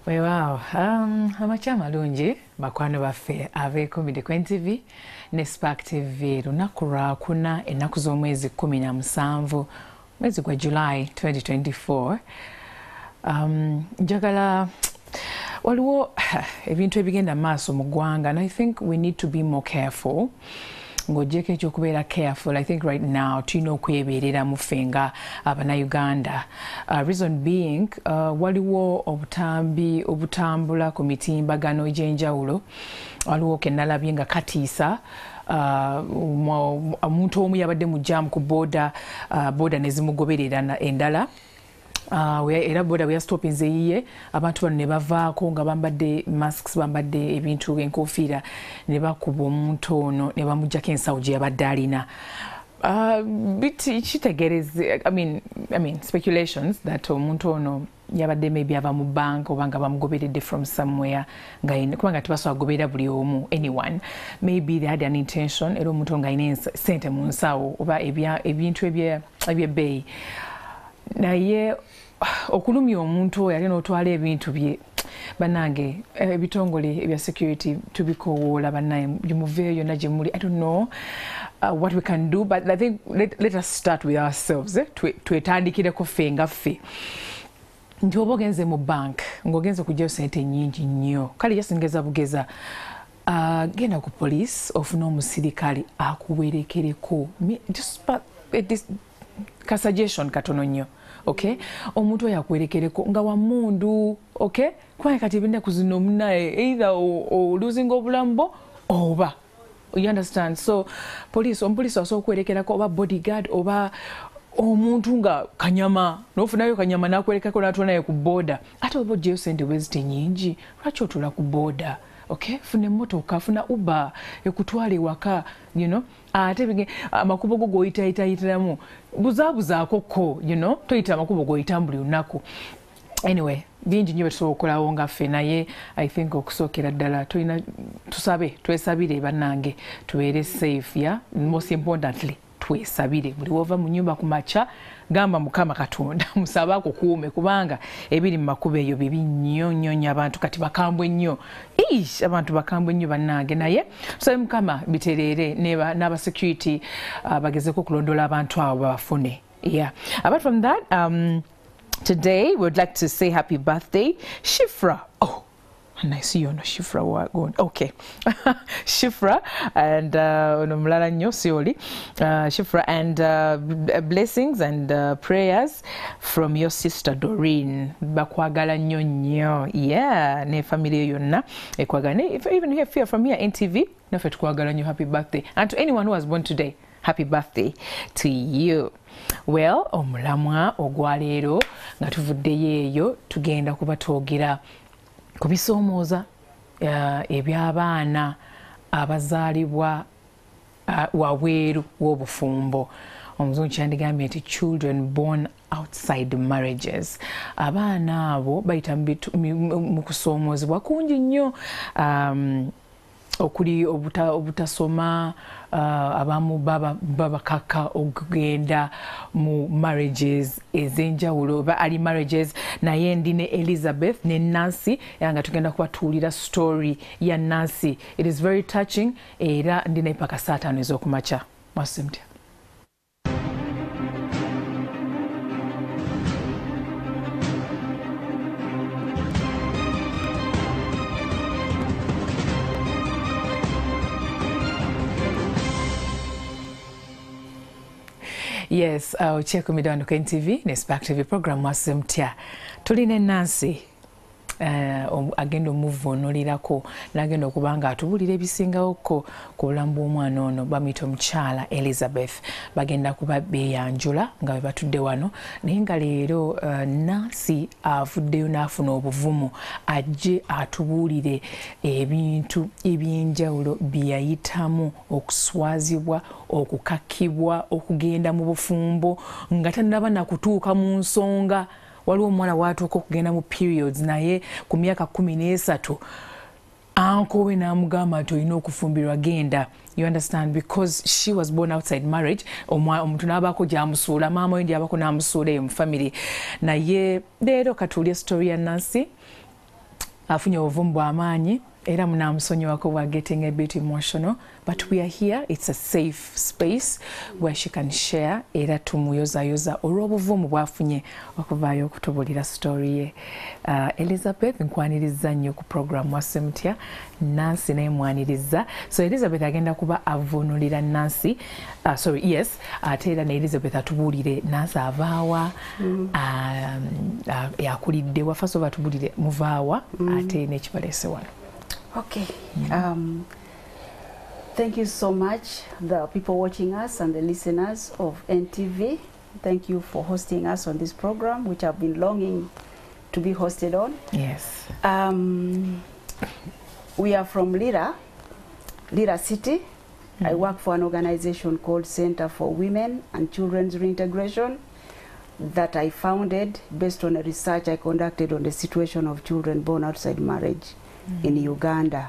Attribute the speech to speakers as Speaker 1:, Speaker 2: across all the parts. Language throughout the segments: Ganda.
Speaker 1: Wow, amachama lungi bakwano baffe aveeko Midekwen TV ne Spark TV lunaku lwakuna ennaku z'omwezi 17 mwezi gwa July 2024. Njagala waliwo ebintu ebigenda maaso mu ggwanga, and I think we need to be more careful. Ng'ogyeko ekyokubeera careful, I think right now tulina okwebeerera mu ffe nga Abannayuganda. Reason being, waliwo obutambi obutambula ku mitimbagano egy'enjawulo. Waliwo ke nalabye nga katiisa omuntu omu yabadde mu jam ku booda ne zimugoberera endala. Era boda bwe yastopinze yiye abantu bano ne bavaako nga bambadde masks, bambadde ebintu enkofiira, ne bakuba omuntu ono ne bamuggyako ensawo gye yabadde alina. Kitegeereza, I mean speculations that omuntu ono yabadde maybe ava mu bank oba nga bamugoberedde from somewhere kubanga tebasobola kugoberera buli omu, anyone. Maybe they had an intention, era omuntu nga alina sente mu nsawo oba ebintu ebyebbeeyi. Naye okulumya omuntu oyo alina otwala ebintu bye, bannange ebitongole ebya security tubikoowoola bannaye muveeyo yonna gye muli. I don't know what we can do, but I think let us start with ourselves. Twetandikireko ffe nga ffe. Nti oba ogenze mu bank ng'ogenze okugyayo sente nnyingi nnyo, kale yasingeza bugeza genda ku police ofuna omusirikale akuwerekereko. Ka suggestion katono nnyo. Okay, omuntu oyo akwerekereko nga wamundu. Okay, kubanga kati ebintu zino munaye either losing obulamu bwo oba, you understand. So omupoliisi asobola okwerekerako, oba bodyguard oba omuntu nga kanyama n'ofunayo kanyama n'akwerekerako n'atula naye ku booda. Ate oba oggyeyo sente bwezite nnyingi, lwaki otula ku booda? Okay, funa emmotoka, funa Uber ekutwala ewaka, you know. Ate amakubo go goyitayitiramu buzaabuzaako ko, you know, toyita amakubo goyita buli lunaku. Anyway, bingi nnyo betusobola okukolawo nga ffe, naye I think okusookera ddala tulina twesabire bannange tubeere safe, yeah? Most importantly twesabire. Buli wova mu nnyumba ku makya gamba Mukama Katonda musabe akukuume, kubanga ebiri mu makubo eyo bibi nnyo nnyo. Abantu kati bakambwe nnyo, abantu bakambwe nnyo bannange. Naye tusabe Mukama bitereere n'aba security bagezeko okulondola abantu abo babafune. Yeah. Apart from that, today we would like to say happy birthday Shifra. Oh, and I see you on Shifra wagon. Okay. Shifra and mulala nnyo sioli. Shifra and blessings and prayers from your sister Doreen. Bakwagala nnyo nnyo. Yeah, ne family yonna ekwagala. Even here from here NTV, naffe tukwagala nnyo. Happy birthday. And to anyone who was born today, happy birthday to you. Well, omulamwa ogwaleero nga tuvuddeyo eyo tugenda kuba twogera ku bisoomooza eby'abaana abazaalibwa wabweeru w'obufumbo. Omuzungu kyandigambye nti children born outside marriages. Abaana abo bayita mu kusoomoozebwa kungi nnyo, okuli obutasoma, abamu babakaka okugenda mu marriages ez'enjawulo, oba ali marriages. Naye ndi ne Elizabeth ne Nancy nga tugenda kubatuulira story ya Nancy. It is very touching, era ndi naye paka saa 5 ez'okumakya. MwasuzeMutya. Yes, check me down on TV, ne Spark TV program MwasuzeMutya. Tulina Nancy agenda omuvuunulirako n'agenda okuba nga atubulira ebisingawoko ku bulamu bw'omwana ono. Bamuyita omukyala Elizabeth. Bagenda kuba beeyanjula nga bwe batudde wano, naye nga leero Nancy avuddeyo n'afuna obuvumu ajje atubuulire ebintu eby'enjawulo bye yayitamu okuswazibwa, okukakkibwa, okugenda mu bufumbo nga tannaba na kutuuka mu nsonga. Waliwo omuwala waatuuka okugenda mu periods, naye ku myaka 13 anko we n'amugamba nti olina okufumbirwa genda. You understand? Because she was born outside marriage. Omuntu n'abaako gy'amusuula, maama we ndiabako n'amusuula eyo mu family. Naye leero katuulye story ya Nancy afunye obuvumbu amaanyi era munamusonyiwako bwa getting a bit emotional, but we are here. It's a safe space where she can share era tumuyozayoza olw'obuvumu bwafunye okuvaayo okutubulira story ye. Elizabeth nkwaniriza nnyo ku program MwasuzeMutya, Nancy naye mwaniriza. So Elizabeth agenda kuba avunulira Nancy, ate era ne Elizabeth atubuulire Nancy avaawa, yakulidde wa, first of all atubuulire muvaawa ate n'ekibaleese wano.
Speaker 2: Okay. Thank you so much, the people watching us and the listeners of NTV. Thank you for hosting us on this program, which I've been longing to be hosted on.
Speaker 1: Yes.
Speaker 2: We are from Lira City. I work for an organization called Center for Women and Children's Reintegration that I founded based on a research I conducted on the situation of children born outside marriage in Uganda.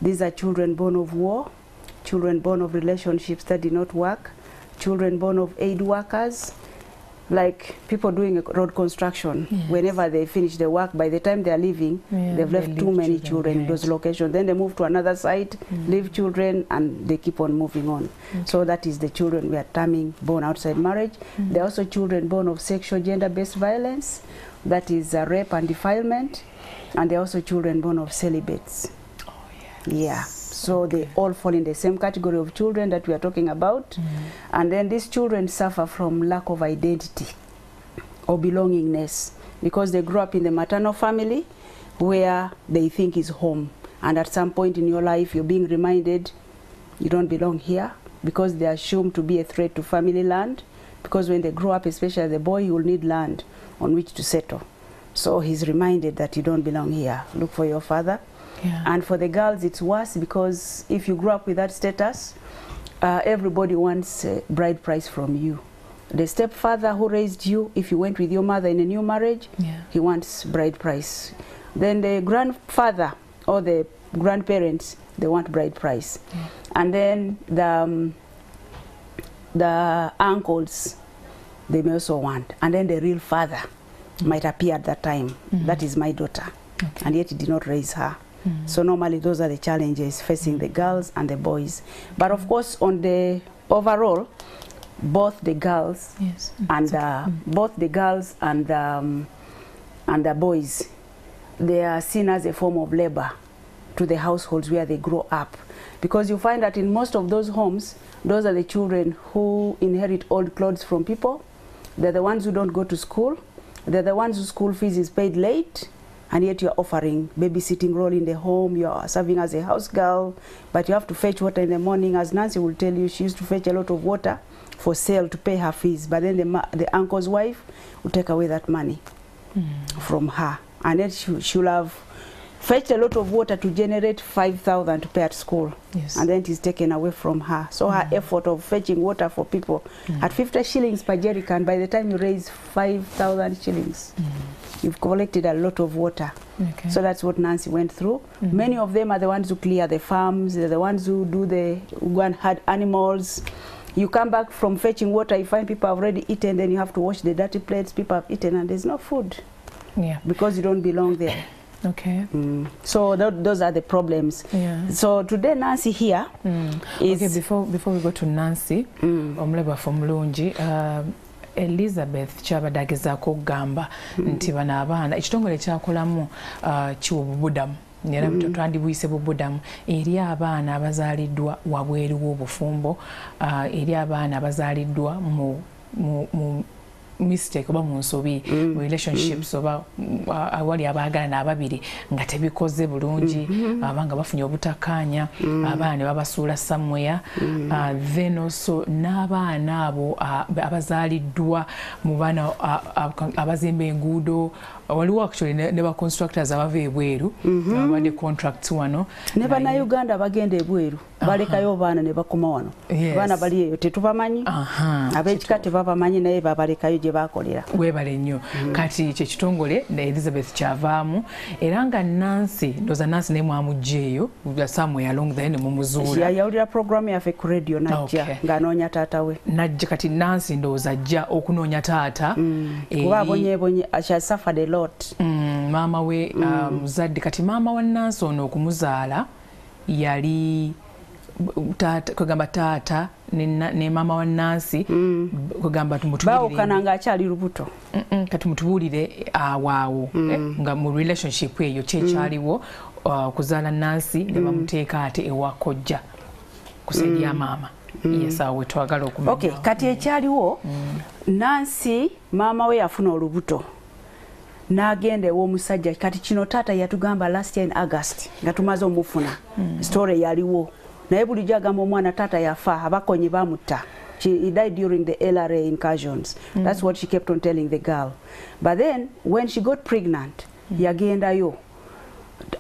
Speaker 2: These are children born of war, children born of relationships that did not work, children born of aid workers, like people doing a road construction. Yes. Whenever they finish the work, by the time they are leaving, they've left too many children in those locations. Then they move to another site, leave children, and they keep on moving on. So that is the children we are terming born outside marriage. There are also children born of sexual gender-based violence, that is rape and defilement. And there are also children born of celibates. Oh, yes. Yeah. So they all fall in the same category of children that we are talking about. And then these children suffer from lack of identity or belongingness because they grew up in the maternal family where they think is home. And at some point in your life, you're being reminded you don't belong here because they are assumed to be a threat to family land. Because when they grow up, especially the boy, he will need land on which to settle. So he's reminded that you don't belong here. Look for your father. Yeah. And for the girls, it's worse because if you grew up with that status, everybody wants a bride price from you. The stepfather who raised you, if you went with your mother in a new marriage, he wants bride price. Then the grandfather or the grandparents, they want bride price. And then the uncles, they may also want. And then the real father might appear at that time. That is my daughter. And yet he did not raise her. So normally those are the challenges facing the girls and the boys. But of course, on the overall, both the girls and the boys, they are seen as a form of labor to the households where they grow up. Because you find that in most of those homes, those are the children who inherit old clothes from people. They're the ones who don't go to school. They're the ones whose school fees is paid late, and yet you're offering babysitting role in the home, you're serving as a house girl, but you have to fetch water in the morning. As Nancy will tell you, she used to fetch a lot of water for sale to pay her fees, but then the uncle's wife will take away that money from her. And then she'll have fetched a lot of water to generate 5,000 to pay at school. And then it is taken away from her. So her effort of fetching water for people at 50 shillings per jerrycan, by the time you raise 5,000 shillings, you've collected a lot of water. So that's what Nancy went through. Many of them are the ones who clear the farms, they're the ones who do who go and herd animals. You come back from fetching water, you find people have already eaten, then you have to wash the dirty plates people have eaten, and there's no food. Because you don't belong there. So those are the problems. So today Nancy here is...
Speaker 1: before we go to Nancy, omuleba from Mulungi, Elizabeth kyabadde agezaako okugamba nti bano abaana ekitongole kyakolamu kiwubudamu era twandibuyise bubudamu eri abaana abazaaliddwa wabweeru w'obufumbo, eri abaana abazaaliddwa mu mistake oba mu nsobi relationships oba awali abaagalana ababiri nga tebikoze bulungi, abanga bafunye obutakkaanya, abaana ne babasuula somewhere, then also n'abaana abo abazaaliddwa mu baana abazimba enguudo, waliwo actually ne ba constructors abava ebweru abadde contracts wano
Speaker 2: ne bannayuganda bagenda ebweru balekayo baana ne bakoma wano. Abaana bali eyo tetubamanyi, ab'ekika tebabamanyi naye babalekayo gye bakolera.
Speaker 1: Weebale nnyo. Kati ekyo ekitongole ne Elizabeth kyavaamu era nga Nancy, ndoza Nancy ne mwamugjeeyo somewhere along the ne mumuzuula.
Speaker 2: Yawulira program yaffe ku radio najja ng'anoonya taata we.
Speaker 1: Najja kati Nancy ndowooza ajja okunoonya taata.
Speaker 2: Kuba abonyeebonye, she has suffered a lot.
Speaker 1: mama we muzadde kati mama wa Nancy ono okumuzaala yali kugamba taata ne mama wa Nancy kugamba tumutubulire
Speaker 2: baawukana ng'akyali lubuto
Speaker 1: kati mutubulire awaawo nga mu relationship eyo kyekyaliwo kuzaala Nancy ne bamuteeka ate ewa kojja kusaidia mama yes awo twagala okumanya
Speaker 2: okay kati ekyaliwo Nancy mama we yafuna olubuto n'agenda ew'omusajja kati kino taata yatugamba last year in August nga tumaze omufuna story yaliwo naye bulijjo agamba omwana taata yafa abakonyi bamutta. He died during the LRA incursions. That's what she kept on telling the girl. But then when she got pregnant yagendayo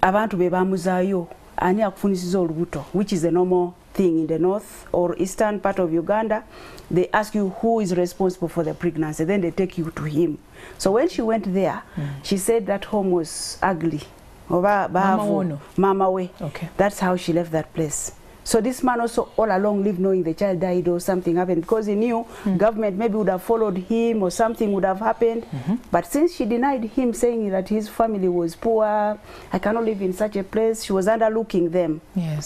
Speaker 2: abantu be bamuzaayo ani akufunisiza olubuto, which is a normal thing in the north or eastern part of Uganda. They ask you who is responsible for the pregnancy, then they take you to him. So when she went there, she said that home was ugly. Mama we.
Speaker 1: Okay.
Speaker 2: That's how she left that place. So this man also all along lived knowing the child died or something happened, because he knew government maybe would have followed him or something would have happened. But since she denied him, saying that his family was poor, I cannot live in such a place, she was underlooking them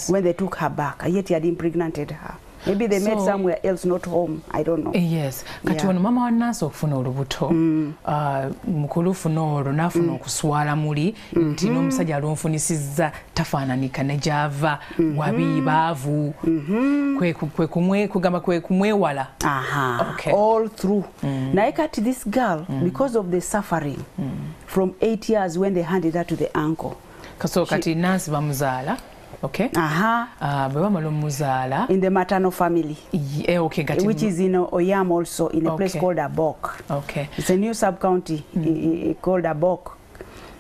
Speaker 2: when they took her back, yet he had impregnated her. Maybe they met somewhere else, not home. I don't know.
Speaker 1: Yes. Kati wano mama wa Nancy okufuna olubuto mukulufuna olwo n'afuna okuswala muli nti n'omusajja alonfunisizza tafaananika ne gy'ava wabi baavu kugamba kwe kumwewala.
Speaker 2: Okay. All through. Naye kati this girl, because of the suffering from 8 years when they handed her to the uncle.
Speaker 1: So kati Nancy bamuzaala. Okay. In
Speaker 2: the maternal family.
Speaker 1: Okay,
Speaker 2: which is in Oyam also, in a place called Abok.
Speaker 1: Okay.
Speaker 2: It's a new sub-county called Abok.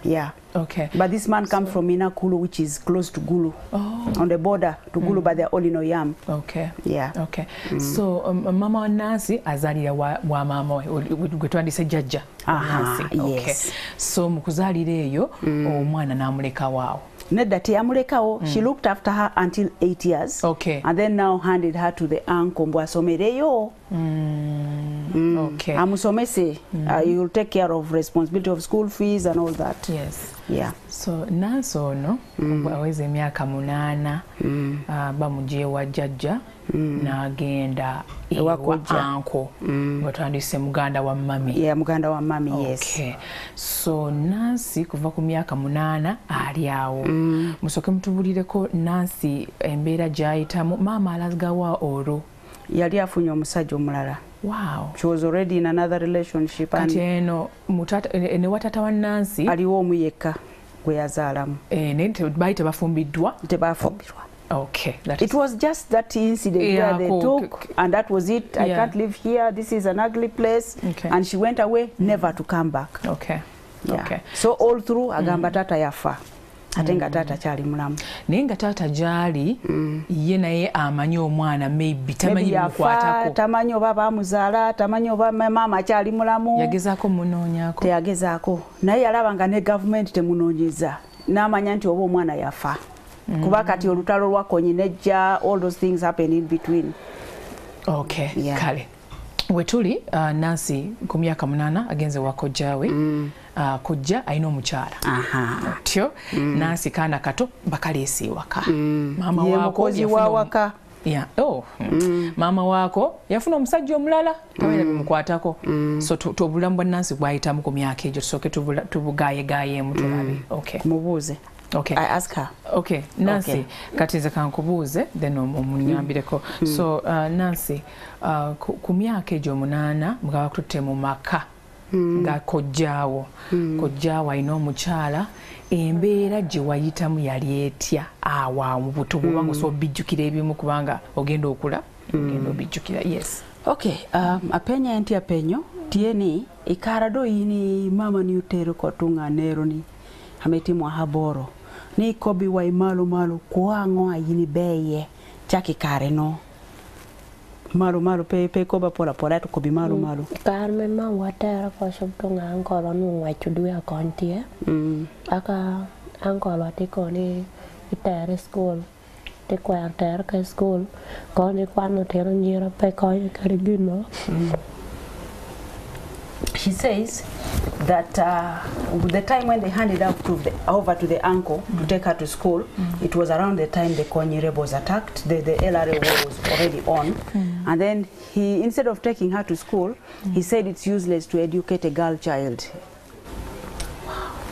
Speaker 2: Yeah.
Speaker 1: Okay.
Speaker 2: But this man comes from Inakulu, which is close to Gulu. On the border to Gulu, but they're all in Oyam.
Speaker 1: Okay.
Speaker 2: Yeah.
Speaker 1: Okay. So mama wa Nancy azalira wa mama we twandise jjajja Nancy. Okay.
Speaker 2: Yes.
Speaker 1: So mukuzalira eyo omwana n'amuleka waawo.
Speaker 2: Nedda teyamulekawo. She looked after her until 8 years.
Speaker 1: Okay.
Speaker 2: And then now handed her to the uncle mbw asomereyo.
Speaker 1: Okay.
Speaker 2: Amusomese. You will take care of responsibility of school fees and all that.
Speaker 1: Yes.
Speaker 2: Yeah.
Speaker 1: So Nancy ono aweze emyaka 8 bamujeewa jjajja n'agenda ewa uncle batandise muganda wa mami.
Speaker 2: Yeah, muganda wa mami. Yes.
Speaker 1: Okay. So Nancy kuva ku myaka 8 ali awo. Musoke mutubulireko Nancy embeera gy'ayitamu. Mama alagawa olwo
Speaker 2: yali afunye omusajja omulala.
Speaker 1: Wow.
Speaker 2: She was already in another relationship.
Speaker 1: Kati eno ne watata wa Nancy
Speaker 2: aliwo omu yekka gwe yazaalamu.
Speaker 1: Ne baali tebafumbiddwa.
Speaker 2: Tebafumbiddwa.
Speaker 1: Okay.
Speaker 2: It was just that incident where they took, and that was it. I can't live here. This is an ugly place. Okay. And she went away, never to come back.
Speaker 1: Okay.
Speaker 2: Yeah.
Speaker 1: Okay.
Speaker 2: So all through, agamba tata yafa. Ate nga tata kyali mulamu.
Speaker 1: Naye nga tata gyali ye naye amanyi omwana maybe tamanyi mukwatako.
Speaker 2: Tamanyi oba bamuzaala, tamanyi oba mama kyali mulamu.
Speaker 1: Yagezaako munoonyaako.
Speaker 2: Teyagezaako. Naye yalaba nga ne government temunoonyeza. N'amanya nti oba omwana yafa. Kuba kati olutalo lwakonyi nejja, all those things happen in between.
Speaker 1: Okay. Yeah. Kale. Wetuli Nancy ku myaka 8 agenze wa kojjawe. Kojja alina omukyala. Tyo Nancy kaana kato bakaleese ewaka. Mama waako
Speaker 2: wa waka.
Speaker 1: Yeah. Mama waako yafuna omusajja omulala tawera bimukwatako. So tobulamu bwa Nancy bwayitamu ku myaka egyo tusooke tubugaayegaayeemu tulabe. Okay.
Speaker 2: Mubuuze.
Speaker 1: Okay.
Speaker 2: I ask her.
Speaker 1: Okay, Nancy, kati nze kankubuuze then omunyambireko. So Nancy, ku myaka egyo 8 mugaba kututte mu maka nga kojjaawo alina omukyala, embeera gye wayitamu yali etya awa mu buto bwobanga osobola bijjukira ebimu kubanga ogenda okula ogenda obijjukira. Yes.
Speaker 2: Okay, apenya enti apenyo tieni ikarado yini mama ni utero kwa tunga nero ni hameti mwa haboro ni kobi wa malu kuango ayini beye chaki kare no malu pe koba pola to kobi malu
Speaker 3: karme ma watera ko sobtonga ankolo nu wachudu ya kontie aka ankolo atiko ni itere school te kwarter ka school ko ni kwano tero njira pe ko karigino.
Speaker 2: She says that the time when they handed over to the uncle to take her to school, it was around the time the Konyere was attacked. The LRA war was already on. And then he, instead of taking her to school, he said it's useless to educate a girl child.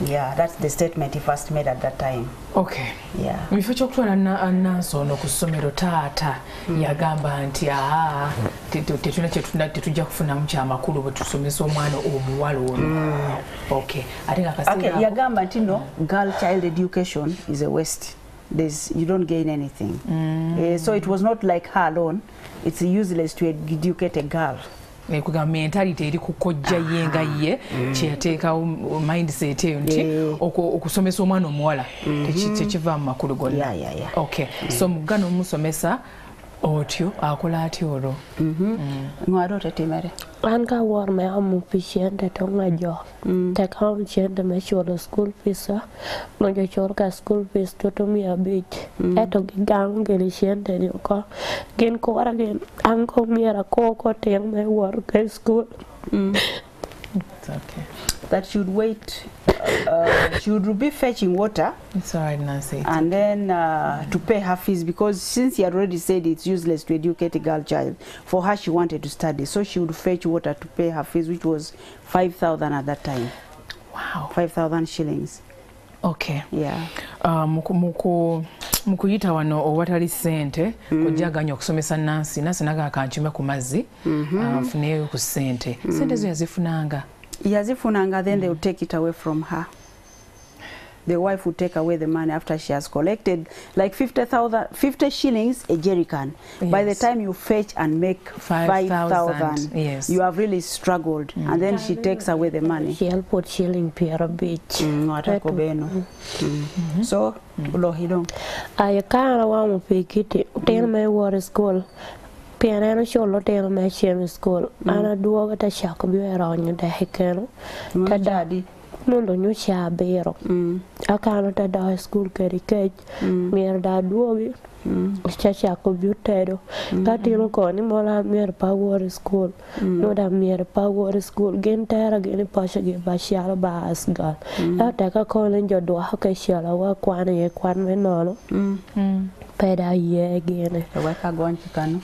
Speaker 2: Yeah, that's the statement he first made at that time.
Speaker 1: Okay.
Speaker 2: Yeah.
Speaker 1: Bifo kyokutwala Nancy ono ku ssomero taata yagamba nti tetujja kufunamu kyamakulu bwe tusomesa omwana omuwala ono. Okay.
Speaker 2: Okay, yagamba nti no, girl child education is a waste. You don't gain anything. So it was not like her alone. It's useless to educate a girl.
Speaker 1: Kuga mentality eri kukojja yenga ye kyeyateekawo mindset eyo nti okusomesa omwana omuwala tekiva mu makulu gonna. Okay, so mugano musomesa otyo akola atyo olwo.
Speaker 2: Ngwaro tetemere
Speaker 3: anka war me amu pishende tonga jo takam chende me cholo school fees no jo chorka school fees to mi abich eto gang geli chende ni ko gen ko ara gen anko miera ko teng me work school.
Speaker 1: It's okay.
Speaker 2: That should wait. She would be fetching water.
Speaker 1: It's all right, Nancy.
Speaker 2: And then to pay her fees, because since he had already said it's useless to educate a girl child, for her she wanted to study, so she would fetch water to pay her fees, which was 5,000 at that time.
Speaker 1: Wow.
Speaker 2: 5,000 shillings.
Speaker 1: Okay.
Speaker 2: Yeah.
Speaker 1: Mukuyita wano owatali ssente kojjaganya okusomesa Nancy naga akankyume ku mazzi afuneyo ku ssente. Ssente zo yazifunanga.
Speaker 2: Yazifunanga, then they would take it away from her. The wife would take away the money after she has collected like 50 shillings a jerrycan. Yes. By the time you fetch and make 5,000,
Speaker 1: yes,
Speaker 2: you have really struggled. And then she takes away the money.
Speaker 3: She'll put shilling per a bit.
Speaker 2: So, Lohidong.
Speaker 3: I can't want to pick it. Tell me what is school. Piano show tell me she school. And I do over the shock be around you the hecker.
Speaker 2: Daddy.
Speaker 3: No, you shall bear. I cannot die school carry cage. Mere dad do Chacha computer. That you go any more mere power school. No, that mere power school. Gain tired again, Pasha give a shall bass girl. I take a call in your door. How can she work one a no? Peda ye again.
Speaker 2: The work are going to Kano.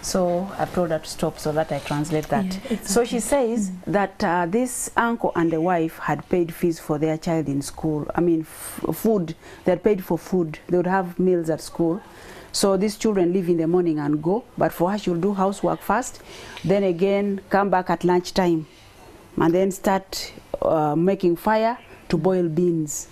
Speaker 2: So I told her to stop so that I translate that. Yeah, exactly. So she says that this uncle and the wife had paid fees for their child in school. I mean, food. They had paid for food. They would have meals at school. So these children leave in the morning and go. But for her, she'll do housework first. Then again, come back at lunchtime. And then start making fire to boil beans,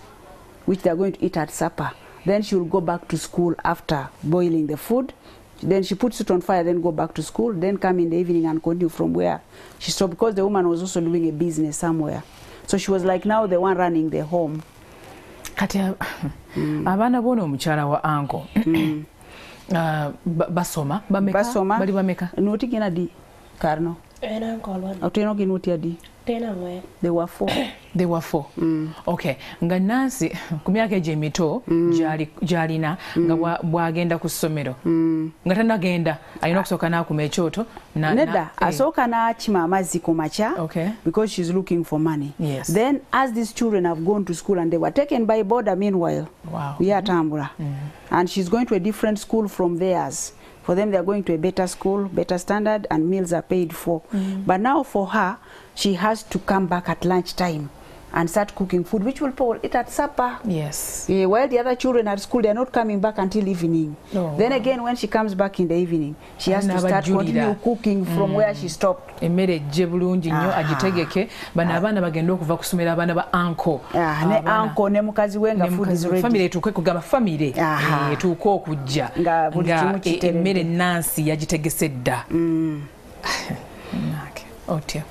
Speaker 2: which they're going to eat at supper. Then she'll go back to school after boiling the food. Then she puts it on fire, then go back to school, then come in the evening and continue from where she stopped, because the woman was also doing a business somewhere. So she was like now the one running the home.
Speaker 1: Kati abana bono omukyala wa uncle basoma bali bameka
Speaker 2: noti gina di karno
Speaker 3: uncle one
Speaker 2: oteno ginuti adi
Speaker 3: tena we
Speaker 2: they were 4.
Speaker 1: They were 4. Okay. Nga Nancy ku myaka emito gyalina nga bwagenda ku ssomero nga tanagenda alina okusooka n'akuma ekyoto
Speaker 2: nedda asooka n'akima amazzi ku makya because she's looking for money.
Speaker 1: Yes.
Speaker 2: Then as these children have gone to school and they were taken by border meanwhile.
Speaker 1: Wow.
Speaker 2: Tambula. And she's going to a different school from theirs. For them, they're going to a better school, better standard, and meals are paid for. But now for her, she has to come back at lunchtime and start cooking food, which will people eat at supper.
Speaker 1: Yes.
Speaker 2: While the other children at school, they're not coming back until evening. Then again, when she comes back in the evening, she has to start continue cooking from where she stopped.
Speaker 1: Emmere ejje bulungi nnyo agitegeke bano abaana bagenda okuva kusomera abaana ba uncle.
Speaker 2: Ne uncle ne mukazi we nga food is ready.
Speaker 1: Family etuuke kugamba family etuuke okujja nga emmere Nancy yagitegese dda. Otyo.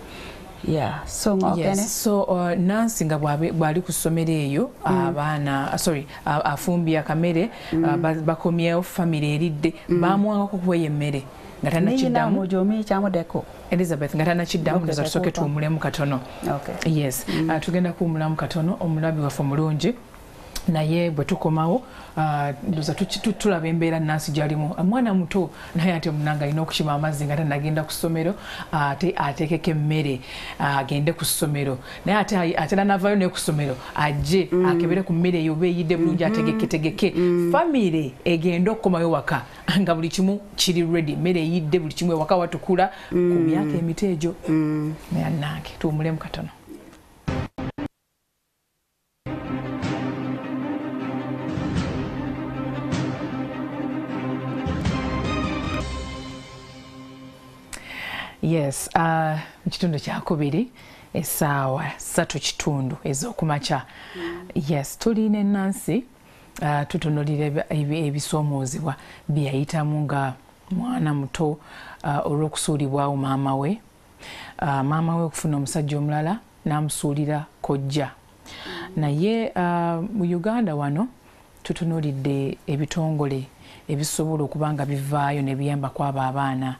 Speaker 2: Yeah, so
Speaker 1: yes. So Nancy nga bwali ku ssomero eyo abaana afumbye akamere bakomyewo family eridde bamwangako kuweya emmere nga tanakiddamu Elizabeth nga tanakiddamu nga tusooke tuwumulemu katono. Yes. Tugenda kuwumulamu katono omulabi waffe omulungi naye bwe tukomawo ndoza tulaba embeera Nancy gyalimu mwana muto naye ate omunanga alina okukima amazzi nga tanagenda ku ssomero ate ateekeko emmere agende ku ssomero naye ate nanavayo naye ku ssomero ajje akebere ku mmere eyo oba eyidde bulungi ategeketegeke famire egenda okukomayo waka nga buli kimu kiri ready mmere eyidde buli kimu ewaka watukula ku myaka emito egyo naye nange tuwumulemu katono. Yes, kitundu kyakubiri essaawa 3:30 ez'okumakya. Yes, tulina Nancy tutunuulira ebisoomoozebwa bye yayitamu nga mwana muto olw'okusuulibwawo maama we. Maama we okufuna omusajja omulala n'amusuulira kojja. Naye mu Uganda wano tutunuulidde ebitongole ebisobola okuba nga bivaayo ne biyamba kwabo abaana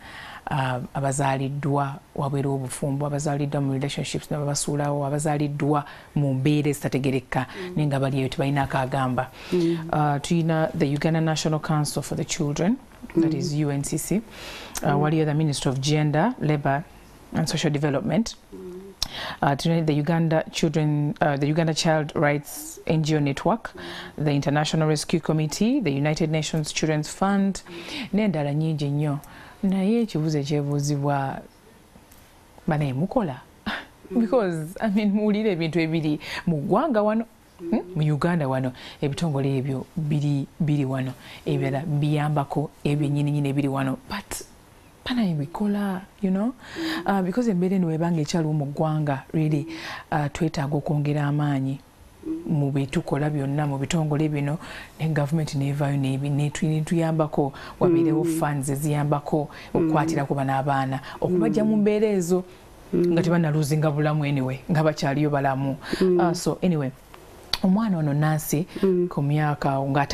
Speaker 1: abazaaliddwa wabweeru wobufumbo, abazaaliddwa mu relationships n'ababasuulawo, abazaaliddwa mu mbeera ezitategerekeka naye nga bali eyo tebalina akagamba. Tuyina the Uganda National Council for the Children, that is UNCC, waliyo the Ministry of Gender, Labour and Social Development. Tuyina the Uganda Child Rights NGO Network, the International Rescue Committee, the United Nations Children's Fund, n'endala nnyingi nnyo. Naye ekibuuzo ekyebuuzibwa banaye mukola because muwulira ebintu ebiri mu ggwanga wano mu Uganda wano ebitongole ebyo biri wano ebirala biyambako ebyo nnyininyini ebiri wano but banaye bikola because embeera eno webanga ekyaliwo mu ggwanga really twetaaga okwongera amaanyi mu bitukola byonna mu bitongole bino ne government nevayo netuyambako wabirewo funds eziyambako okukwatirako bano abaana okubajja mu mbeera ezo nga tebanaluzinga bulamu anyway nga bakyaliyo balamu. So anyway omwana ono Nancy ku myaka nga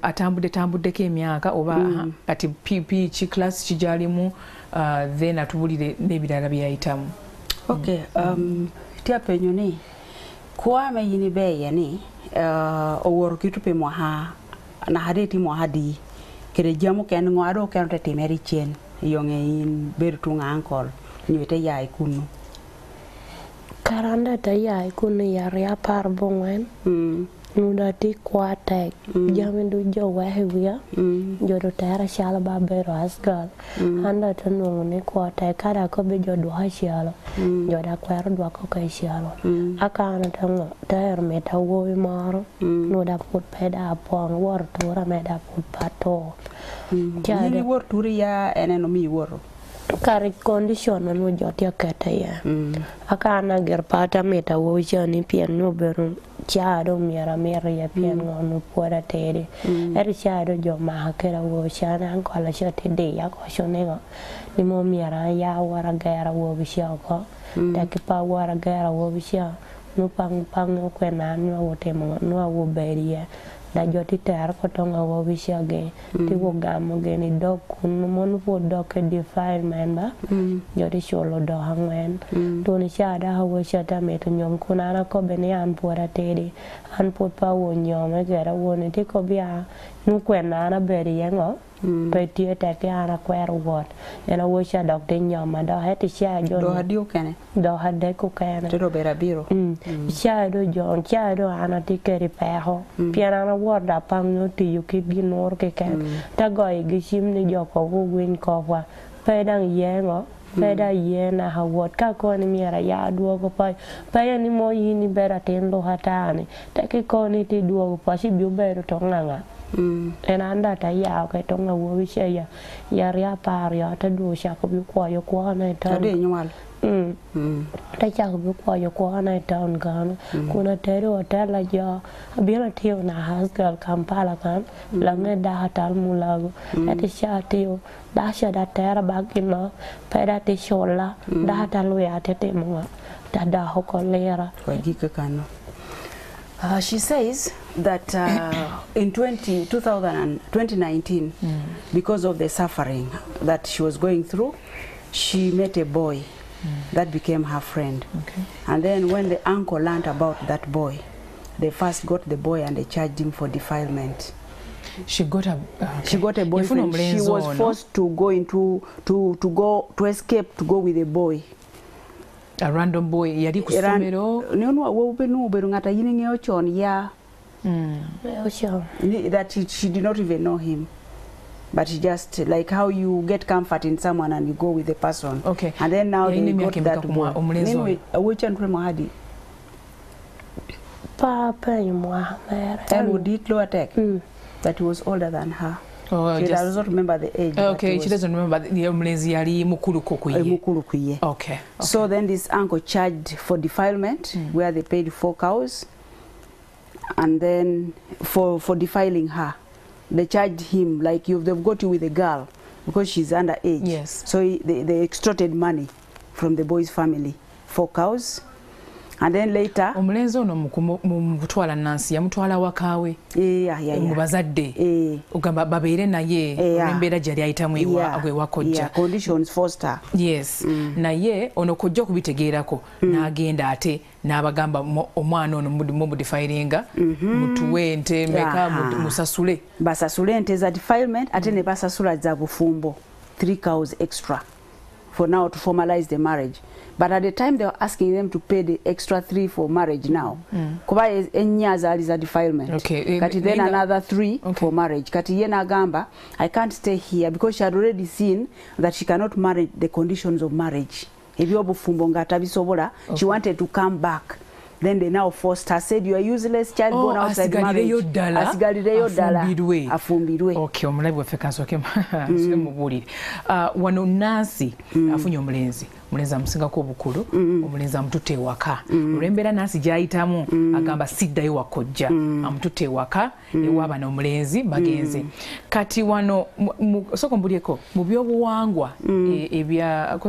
Speaker 1: atambuddeko emyaka oba kati PP ki class kijalimu then atubulire n'ebirala byayitamu.
Speaker 2: Okay, tiapenyoni kwame yini beye ni oworo kitupe mwaha na hadeti mwahadi kere jamu ken ngwado ken te meri chen yonge in bertunga ankol nyete yai kunu
Speaker 3: karanda ta yai kunu ya par bongwen nudati kwate jamin du jo wahewia jodo tara shala ba bero asgal anda tanu ne kwate kada ko be jodo hashala joda kwaro do ko kai shala akana tango tayar meta wo maro nuda put peda pon wor tura meda put pato
Speaker 2: ni wor turi ya eneno mi woro
Speaker 3: kari condition no jotia kata ya akana ger pata meta wo jani pien no beru chado mira ya pien no pueda tere eri chado jo mahakera wo chana ankola shote de ya ko shonega ni mo mira ya wara gara wo bishako takipa wara gara wo bishako no pang ko na no wo temo no wo beria da joti ter ko tonga wo bishage ti wo gamo geni dok kun mon wo dok define member joti sholo do hangwen to ni shada ha wo shata meto nyom kunana ko bene an pora tedi an pot pa wo nyom gara wo ni ti ko bia nu kwena na beri yango pe tie te ke ana kwero wot ena wo sha dok de nyom da ha ti sha jo
Speaker 2: do hadio kene
Speaker 3: do hadde ko kene
Speaker 2: to bera biro
Speaker 3: sha do jo sha do ana ti keri peho piana na worda pang ti yuki ginor ke ken ta goy gishim ni jo ko win ko wa pe dang yengo peda yena ha wot ka ko ni mira ya duogo pa ni mo yini bera tendo hatani ta ke ko ni ti duogo pa si bi bero to nganga enanda ta ya ke to ngawo wi she ya ria par ya ta du sha ko bi ko yo ko na ta
Speaker 2: de nyual
Speaker 3: ta cha ko bi ko yo ko na ta on gan kuna tero hotel la ja abira tio na hasgal Kampala kan la ngeda hatal mulago ati sha tio da sha da tera bagino peda te shola da hatalu ya tete mo da da hokolera
Speaker 2: kwa gika kano. She says that in 2019, because of the suffering that she was going through, she met a boy that became her friend. Okay. And then when the uncle learned about that boy, they first got the boy and they charged him for defilement.
Speaker 1: She got a
Speaker 2: boyfriend. She was forced to go to escape to go with a boy.
Speaker 1: A random boy. Yadi kusomero.
Speaker 2: That she did not even know him. But she just, like how you get comfort in someone and you go with the person.
Speaker 1: Okay.
Speaker 2: And then now they got that boy. Which one Mahadi? And would it low attack? That he was older than her.
Speaker 1: Oh,
Speaker 2: she does not remember the age.
Speaker 1: Okay, she doesn't remember the mukulu. Okay.
Speaker 2: So then this uncle charged for defilement, where they paid 4 cows. And then for defiling her, they charged him like they've got you with a girl because she's underage.
Speaker 1: Yes.
Speaker 2: So they extorted money from the boy's family, 4 cows. And then later
Speaker 1: omulenzi ono mukutwala Nancy yamutwala wakawe mubazadde ogamba babeere naye embeera gyali ayitamu ewakojja
Speaker 2: conditions forced her.
Speaker 1: Yes. Naye ono kojja kubitegeerako n'agenda ate n'abagamba omwana ono mudifiringa mutuwe ente meka musasule
Speaker 2: basasule ente za defilement ate ne basasula za bufumbo 3 cows extra for now to formalize the marriage. But at the time they were asking them to pay the extra 3 for marriage now. Kuba enyaza is a defilement.
Speaker 1: Okay.
Speaker 2: Kati then another 3 for marriage. Kati yena gamba, I can't stay here because she had already seen that she cannot marry the conditions of marriage. Ebyobuffumbo ngata bisobola, she wanted to come back. Then they now forced her, said you are useless child born outside marriage. Asigalireyo ddala afumbirwe.
Speaker 1: Okay, omulabi waffe kansoke mubulire. Wano Nancy afunye omulenzi amusingako obukulu, omulenzi amututte ewaka. Olw'embeera Nancy gy'ayitamu agamba siddayo wakojja, amututte ewaka ewaaba n'omulenzi bagenze. Kati wano soko mbulyeko mu byobuwangwa ebya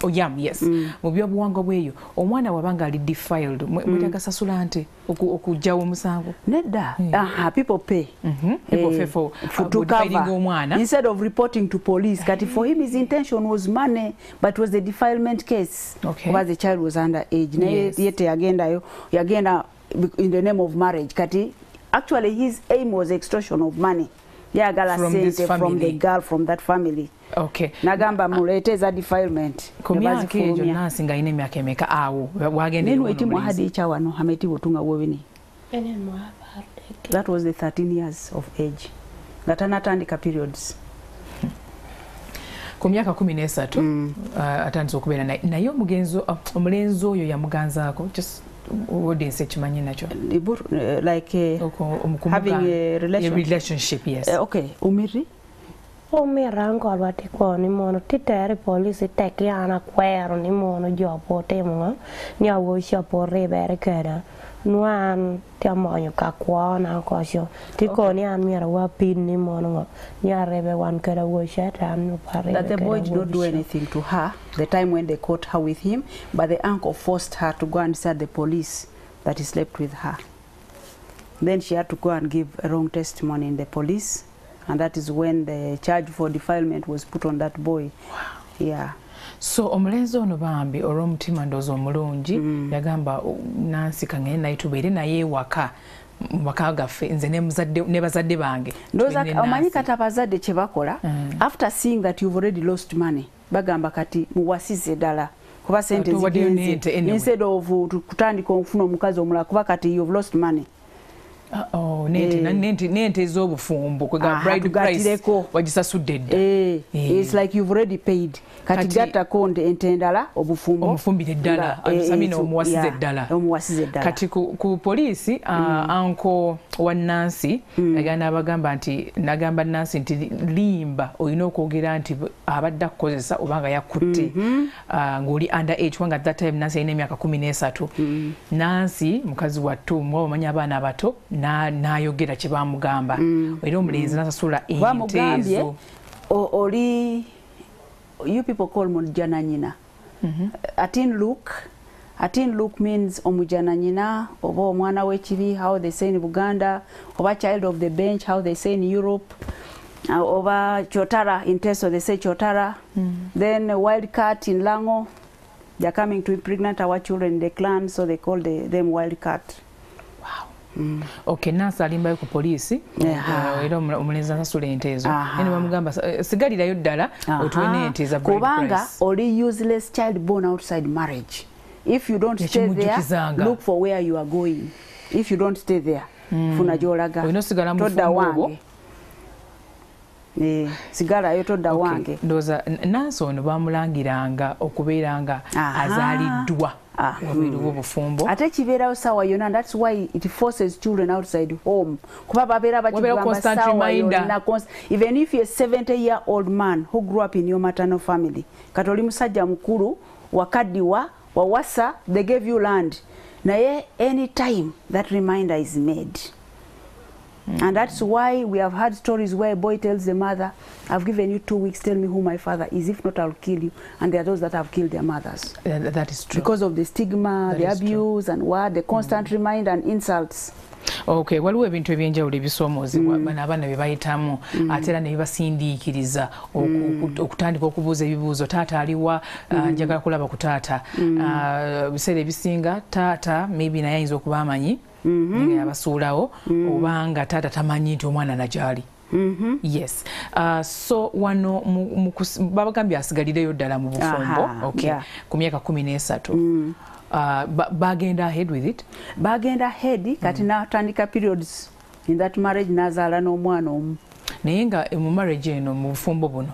Speaker 1: oyam, yes. Mu byobuwangwa bweyo omwana wabanga ali defiled mwetagasasula nte okujjawo omusango
Speaker 2: nedda. People pay
Speaker 1: to cover omwana
Speaker 2: instead of reporting to police. Kati for him his intention was money, but was the defilement case because the child was underage. Yete yagenda in the name of marriage. Kati actually his aim was extortion of money. From the girl from that family.
Speaker 1: Okay.
Speaker 2: Nagamba mulete za defilement.
Speaker 1: Kumyaka ejo Nancy nga ine myaka emeka awo wagende
Speaker 2: nini weti mwahadi cha wano hameti wotunga wobini. That was the 13 years of age. Gatanatandika periods.
Speaker 1: Ku myaka 13 atandise okubeera naye omulenzi oyo yamuganzaako just audience ekimanyi nakyo
Speaker 2: like having a
Speaker 1: relationship. Yes.
Speaker 2: Okay, umiri
Speaker 3: rango alwati ko ni mono titere police tekiana kwero ni mono jopo temo ni awo shopo rebere kera nuan tiamonyo ka kwana kosho tiko ni an mira wa pin ni mono ni arebe wan kera wo sheta no pare
Speaker 2: that the boy did not do anything to her the time when they caught her with him, but the uncle forced her to go and tell the police that he slept with her. Then she had to go and give a wrong testimony in the police, and that is when the charge for defilement was put on that boy.
Speaker 1: Wow.
Speaker 2: Yeah.
Speaker 1: So omulenzi ono bambi olw'omutima ndoozi omulungi yagamba Nancy kangene naye tubeere naye ewaka waka gaffe nze ne bazadde bange.
Speaker 2: Ndoza omanyi kati abazadde kye bakola after seeing that you've already lost money bagamba kati muwasize ddala kuba sente zigenze instead of kutandika okufuna omukazi omulala kuba kati you've lost money. Nente ez'obufumbo kwega bride price wagisasudde dda. It's like you've already paid. Kati gatta konde ente endala obufumbo
Speaker 1: omufumbire ddala samina omuwasize ddala. Kati ku poliisi uncle wa Nancy agenda abagamba nti nagamba Nancy nti limba olina okwogera nti abadde akukozesa obanga yakutte ng'oli underage kubanga at that time Nancy alina emyaka 13. Nancy mukazi wattu mwe omanya abaana abato n'ayogera kye bamugamba era omulenzi n'asasula ente ezo.
Speaker 2: Oli you people call mujana nyina. Atin look means omujana nyina oba omwana w'ekibi, how they say in Buganda, oba child of the bench, how they say in Europe, oba chotara in Teso they say chotara. Then wild cat in Lango, They are coming to impregnate our children in the clan, so they call them wildcat.
Speaker 1: Wow. Okay, Nancy alimbayo ku poliisi era omulenzi asasula ente ezo. Ene bamugamba sigalirayo ddala otuwe ente za bride price.
Speaker 2: Kubanga oli useless child born outside marriage. If you don't stay there, look for where you are going. If you don't stay there, funa gy'olaga. Todda wange. Sigala yo todda wange.
Speaker 1: Ndoza Nancy ono bamulangiranga okubeeranga azaaliddwa wabweeru wobufumbo.
Speaker 2: Ate kibeerawo sawa yonna, and that's why it forces children outside home. Kuba babeera bakigamba sawa yonna. Even if you're a 70-year-old man who grew up in your maternal family, kati oli musajja mukulu wakaddiwa wawasa, they gave you land. Naye any time that reminder is made. And that's why we have had stories where a boy tells the mother, I've given you 2 weeks, tell me who my father is, if not I'll kill you. And there are those that have killed their mothers.
Speaker 1: That is true.
Speaker 2: Because of the stigma, the abuse and what, the constant reminder and insults.
Speaker 1: Okay, waliwo ebintu ebyenjawulo ebisoomozebwa bano abaana bye bayitamu ate era ne bibasindiikiriza okutandika okubuuza ebibuuzo. Taata aliwa, njagala kulaba ku taata. Biseera ebisinga taata maybe naye ayinza okuba amanyi nga yabasuulawo obanga taata tamanyi nti omwana nagyali. Yes. So wano babagambye asigalireyo ddala mu bufumbo. Okay. Ku myaka 13. Bagenda ahead with it?
Speaker 2: Bagenda ahead, kati natandika periods in that marriage nazaala n'omwana omu.
Speaker 1: Naye nga mu marriage eno mu bufumbo buno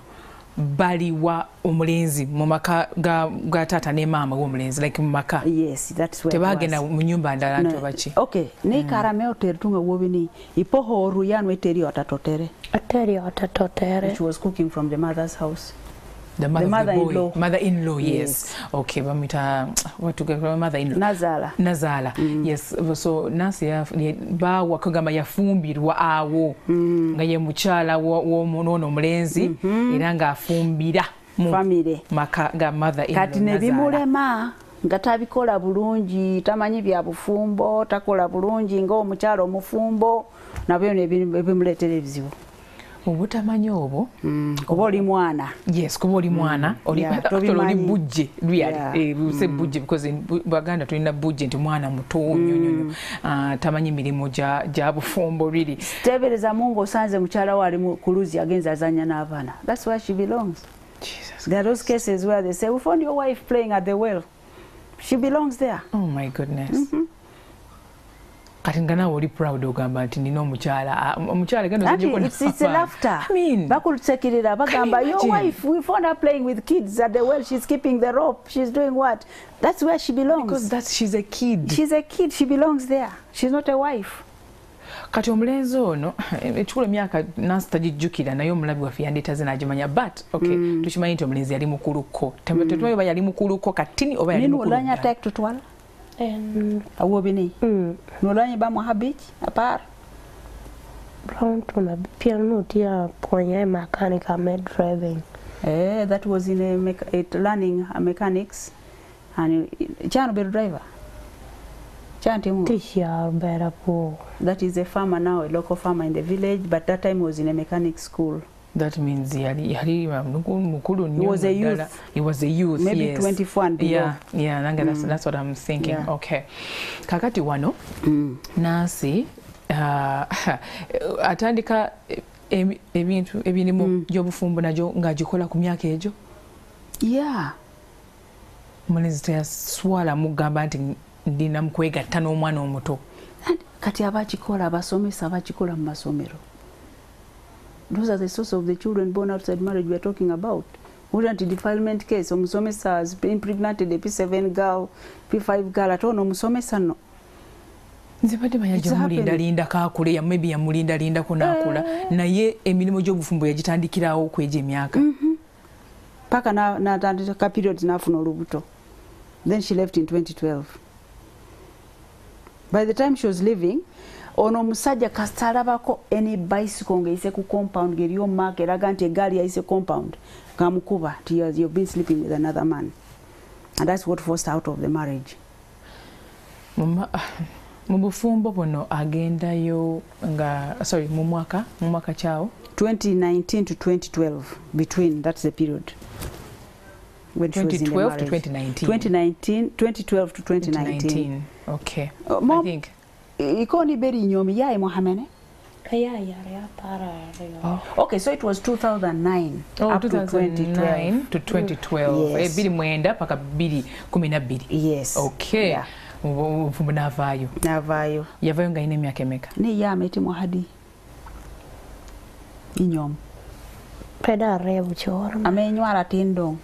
Speaker 1: baliwa omulenzi mu maka ga taata ne maama w'omulenzi, like mu maka?
Speaker 2: Yes, that's where
Speaker 1: tebagenda mu nyumba ndala nti baki? Okay.
Speaker 2: Ne karame hotel tunga wobini ipoho oruyanu eteri watatotere.
Speaker 3: Ateri watatotere.
Speaker 2: Which was cooking from the mother's house.
Speaker 1: The mother-in-law. Mother-in-law, yes. Okay, bamita what to get mother-in-law. Nazala. Yes. So Nancy ba wakagamba yafumbirwa awo nga ye mukyala w'omunono mulenzi era nga afumbira mu
Speaker 2: family
Speaker 1: maka ga mother-in-law.
Speaker 2: Kati ne bimulema nga tabikola bulungi, tamanyi bya bufumbo, takola bulungi nga omukyala omufumbo, nabyo ne bimuleetera ebizibu.
Speaker 1: Obutamanyi obwo
Speaker 2: kuba oli mwana.
Speaker 1: Yes, kuba oli mwana oli bujje se bujje because Baganda tulina bujje nti mwana muto nyonyonyo tamanyi mirimu gya bufumbo really. Tebereza mungu osanze mukyala wali mu kuluzi agenza azanya n'abaana. That's where she belongs. Jesus. There are those cases where they say we found your wife playing at the well. She belongs there. Oh my goodness. Kati nga nawe oli proud ogamba nti nina omukyala gendo zijeko na
Speaker 2: it's a laughter. I mean, bakulusekirira bagamba your wife, we found her playing with kids at the well, she's keeping the rope, she's doing what? That's where she belongs. Because she's a kid. She's a kid, she belongs there. She's not a wife. Kati omulenzi ono ekikulu emyaka Nancy tagijjukira naye omulabi waffe yandeetaze n'agimanya but okay tukimanyi nti omulenzi yali mukuluko tetumanyi oba yali mukuluko katini oba yali mukulu. Olanya take tutwala awobini nolanye ba muhabich apar
Speaker 3: Brown piano tia ponya mechanic med driving.
Speaker 2: That was in learning mechanics and Chano be driver. That is a farmer now, a local farmer in the village, but that time was in a mechanic school. That means he was a youth. He was a youth, maybe yes. 24 and below. Yeah, that's what I'm thinking. Yeah. Okay. Kakati wano, Nancy, atandika ebintu ebirimu by'obufumbo najo ng'agikola ku myaka egyo? Yeah. Mulenzi teyaswala mugamba nti ndina mukwegatta n'omwana omuto. Kati abakikola abasomesa abakikola mu masomero. Those are the source of the children born outside marriage we are talking about. Wouldn't defilement case omusomesa has been impregnated a P7 girl, P5 girl at all omusomesa no. Nzibadde bayaje mulinda kakule ya maybe ya mulinda kunakula naye emirimu gy'obufumbo yagitandikirawo kweje emyaka. Paka na tandika period nafuna olubuto. Then she left in 2012. By the time she was leaving, ono musajja kastalabako any bicycle ngeyise ku compound geriyo mark eraga nti egaali yayise compound kamukuba ti you've been sleeping with another man, and that's what forced out of the marriage. Mu bufumbo buno agendayo nga sorry mu mwaka kyawo 2019 to 2012 between, that's the period. when she was in the
Speaker 1: 2012 to
Speaker 2: marriage. 2012 to 2019.
Speaker 1: Okay.
Speaker 2: Mom,
Speaker 1: I think.
Speaker 2: Ikoni beri nyomi ya Mohamene?
Speaker 3: Oh.
Speaker 2: Okay, so it was 2009
Speaker 1: up
Speaker 2: to 2012.
Speaker 1: To 2012.
Speaker 2: Yes.
Speaker 1: Bili mwenda paka bili 12.
Speaker 2: Yes.
Speaker 1: Okay.
Speaker 2: Yeah.
Speaker 1: Wobufumbo navaayo.
Speaker 2: Navaayo.
Speaker 1: Yavaayo nga ine myaka emeka?
Speaker 2: Ni ya meti mwahadi. Inyom.
Speaker 3: Peda rebu chor.
Speaker 2: Amenywala tindong.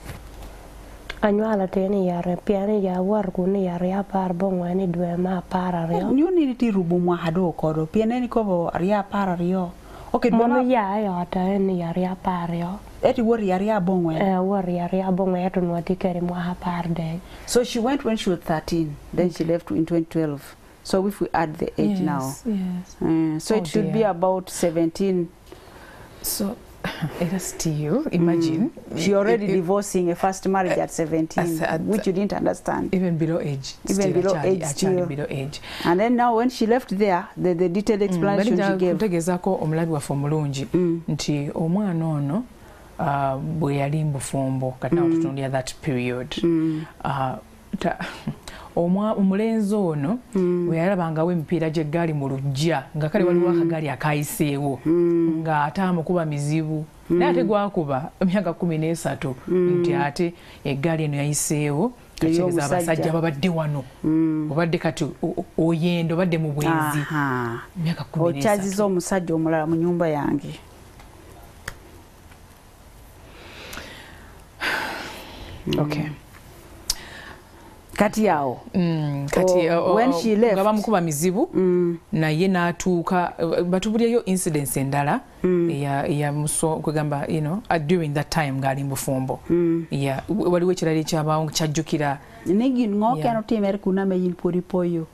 Speaker 3: Anywala teni yare piani ya warku ni yare ya par bongwa ni dwe ma para rio.
Speaker 2: Nyuni niti rubu mwahado kodo. Pianeni kobo ria para rio. Okay,
Speaker 3: Mono ya yota ni yare ya par rio.
Speaker 2: Eti wori ria bongwe.
Speaker 3: Wori yare bongwa to nwati keri mwa par day.
Speaker 2: So she went when she was 13. Then she left in 2012. So if we add the age now.
Speaker 1: Yes.
Speaker 2: So it should be about 17.
Speaker 1: So it is still, imagine.
Speaker 2: She already divorcing a first marriage at 17, which you didn't understand.
Speaker 1: Even below age.
Speaker 2: Even below age still.
Speaker 1: Below age.
Speaker 2: And then now when she left there, the detailed explanation she gave.
Speaker 1: Kutegezako omulabi waffe omulungi nti omwana ono bwe yali mbufumbo kati nawo tutunuulira that period. Omulenzi ono bwe yalabangawo emipiira gy'eggaali mu luggya nga kale waliwo akagaali akayiseewo nga ate amukuba mizibu naye ate gwakuba emyaka 13 nti ate eggaali eno yayiseewo kategeeza abasajja babadde wano obadde kati oyendo obadde mu bwenzi emyaka 13
Speaker 2: okyaziza omusajja omulala mu nnyumba yange.
Speaker 1: Okay.
Speaker 2: Kati yao.
Speaker 1: Kati
Speaker 2: when she left
Speaker 1: ngaba mukuba mizibu naye n'atuuka batubulyeyo incidents endala ya muso kwegamba during that time ngali mbufumbo waliwo ekirala ekyabaawo kyajjukira
Speaker 2: nigi ngoke anotimere kuna meyin poripoyo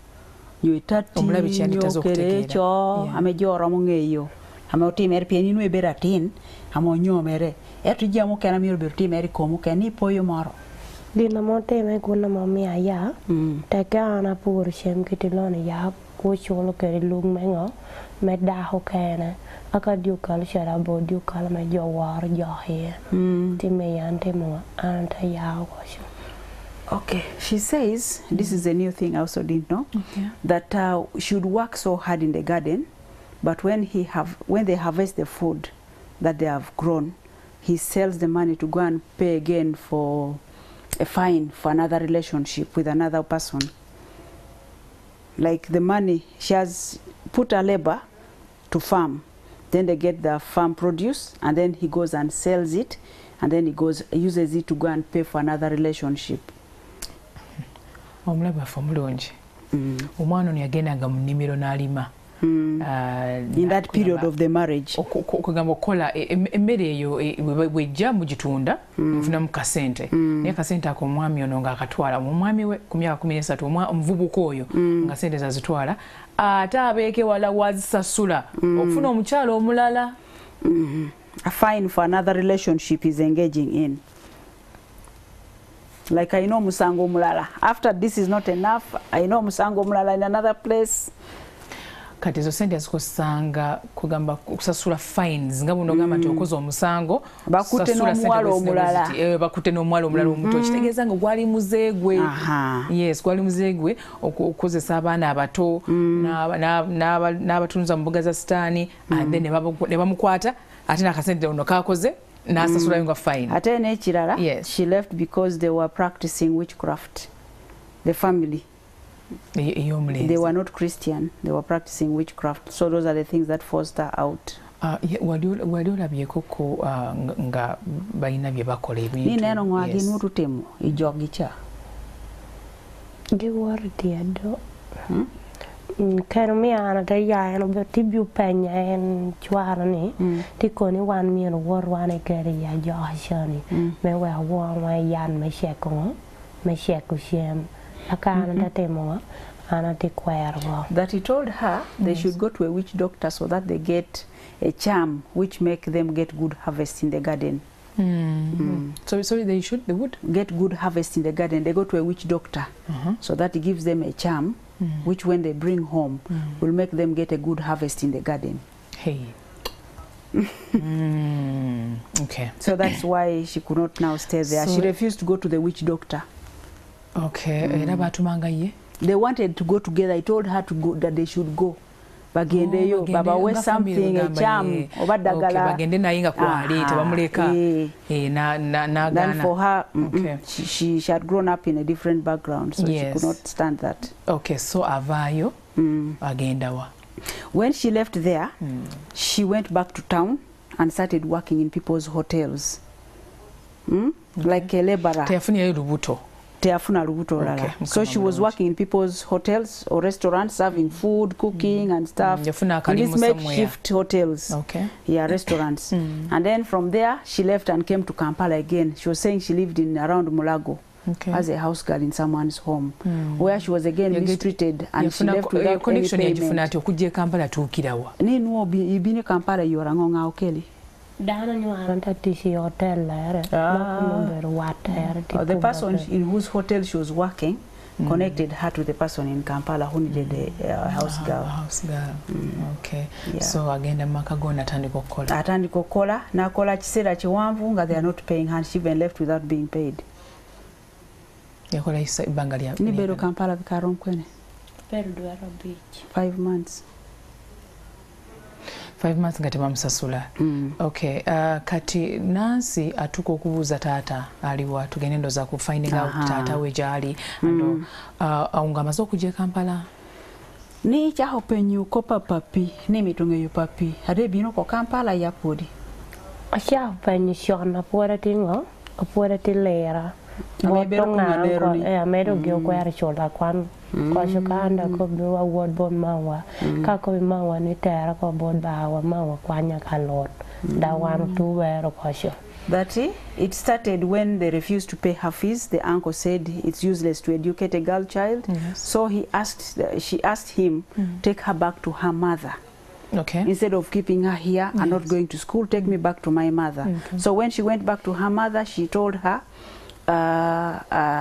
Speaker 2: yoitati
Speaker 1: omulabi kyanditaza
Speaker 2: okutegeera amejora mungeyo amotimere pieninu eberatin amonyomere etujjamu kana miro bertimere komu kani poyo maro.
Speaker 3: Dina mote me kuna mami aya taka ana pur shem kitiloni ya kucholo keri lug mengo me daho kene aka diukal sharabo diukal me jawar jahe time yante mo anta ya washo.
Speaker 2: Okay, she says this is a new thing I also didn't know that should work so hard in the garden, but when they harvest the food that they have grown, he sells the money to go and pay again for a fine for another relationship with another person. Like the money, she has put her labor to farm, then they get the farm produce, and then he goes and sells it, and then he uses it to go and pay for another relationship.
Speaker 1: Omulabi waffe omulungi omwana ono yagendanga mu nnimiro n'alima
Speaker 2: in that period of the marriage
Speaker 1: okugamba okukola emmere eyo bwejja mugitunda nfunamu kasente naye kasente ako omwami ono ng'akatwala omwami we ku myaka 13 omuvubuka oyo nga sente zazitwala ate abeeke wala wazisasula okufuna omukyalo omulala.
Speaker 2: A fine for another relationship is engaging in. Like I know musango mulala. After this is not enough, I know musango mulala in another place.
Speaker 1: Kati zo sente zikozesanga kugamba kusasula fines nga buno gamba nti okoze omusango
Speaker 2: bakute n'omuwala omulala
Speaker 1: bakute n'omuwala omulala omuto kitegeeza nga gwali muzeegwe. Yes, gwali muzeegwe okozesa abaana abato n'abatunza mu mbuga za sitaani and then ne bamukwata ate n'akasente ono kakoze n'asasulayo nga fine.
Speaker 2: Ate n'ekirala she left because they were practicing witchcraft, the family. They were not Christian, they were practicing witchcraft. So those are the things that forced her out.
Speaker 1: Wali olabyeko ko nga balina bye bakola ebintu.
Speaker 2: Nina eno ngwagi n'otutemu ejogicha.
Speaker 3: Giwardi ado. Kero mi ana da ya no beti biu penya en chwara ni tikoni wan mi no war wan keri ya joshani me wa wa yan me sheko shem akana da temo ana tikwerwa. That
Speaker 2: he told her they should go to a witch doctor so that they get a charm which make them get good harvest in the garden.
Speaker 1: So they would
Speaker 2: get good harvest in the garden. They go to a witch doctor so that he gives them a charm which when they bring home will make them get a good harvest in the garden.
Speaker 1: Hey. Okay.
Speaker 2: So that's why she could not now stay there.
Speaker 1: So
Speaker 2: she refused to go to the witch doctor.
Speaker 1: Okay. Era batumanga ye?
Speaker 2: They wanted to go together. I told her to go, that they should go. Bagendeyo, baba we something, a charm, oba dagala.
Speaker 1: Okay, bagende na inga kwali, tebamuleka.
Speaker 2: Then for her, she had grown up in a different background, so she could not stand that.
Speaker 1: Okay, so avayo, agenda wa.
Speaker 2: When she left there, she went back to town and started working in people's hotels. Like a laborer.
Speaker 1: Teyafuna lubuto.
Speaker 2: So she was working in people's hotels or restaurants, serving food, cooking and stuff. In these makeshift hotels.
Speaker 1: Okay.
Speaker 2: Yeah, restaurants. And then from there, she left and came to Kampala again. She was saying she lived in around Mulago as a house girl in someone's home, where she was again mistreated and she left without any payment. Nino ibini Kampala yorangonga okeli. The person in whose hotel she was working connected her to the person in Kampala who needed a house girl.
Speaker 1: House girl. Okay. Yeah. So agenda makagona atandika okukola.
Speaker 2: Atandika okukola nakola kiseera kiwanvu nga they are not paying her. She even left without being paid.
Speaker 1: Yakola ibanga lya.
Speaker 2: Ni bero Kampala bikaro nkwene.
Speaker 3: Bero Dwara Beach.
Speaker 2: 5 months.
Speaker 1: 5 months nga tebamusasula. Okay. Kati Nancy atuko okubuuza taata aliwa tugende ndoza ku finding out taata we gyali ando aunga amaze okujja Kampala.
Speaker 2: Ni kyaho penyu ko papi ni mitunge yo papi ade bino ko Kampala yapodi.
Speaker 3: Asha penyu shona pora tingo pora tilera. Amero gyo kwara chola kwan kwa shukanda ko biwa word bon mawa ka ko mawa ni tera ko bon bawa mawa kwanya kalot da wan tu wero ko sho.
Speaker 2: That it started when they refused to pay her fees. The uncle said it's useless to educate a girl child. So she asked him take her back to her mother.
Speaker 1: Okay.
Speaker 2: Instead of keeping her here and not going to school, take me back to my mother. So when she went back to her mother, she told her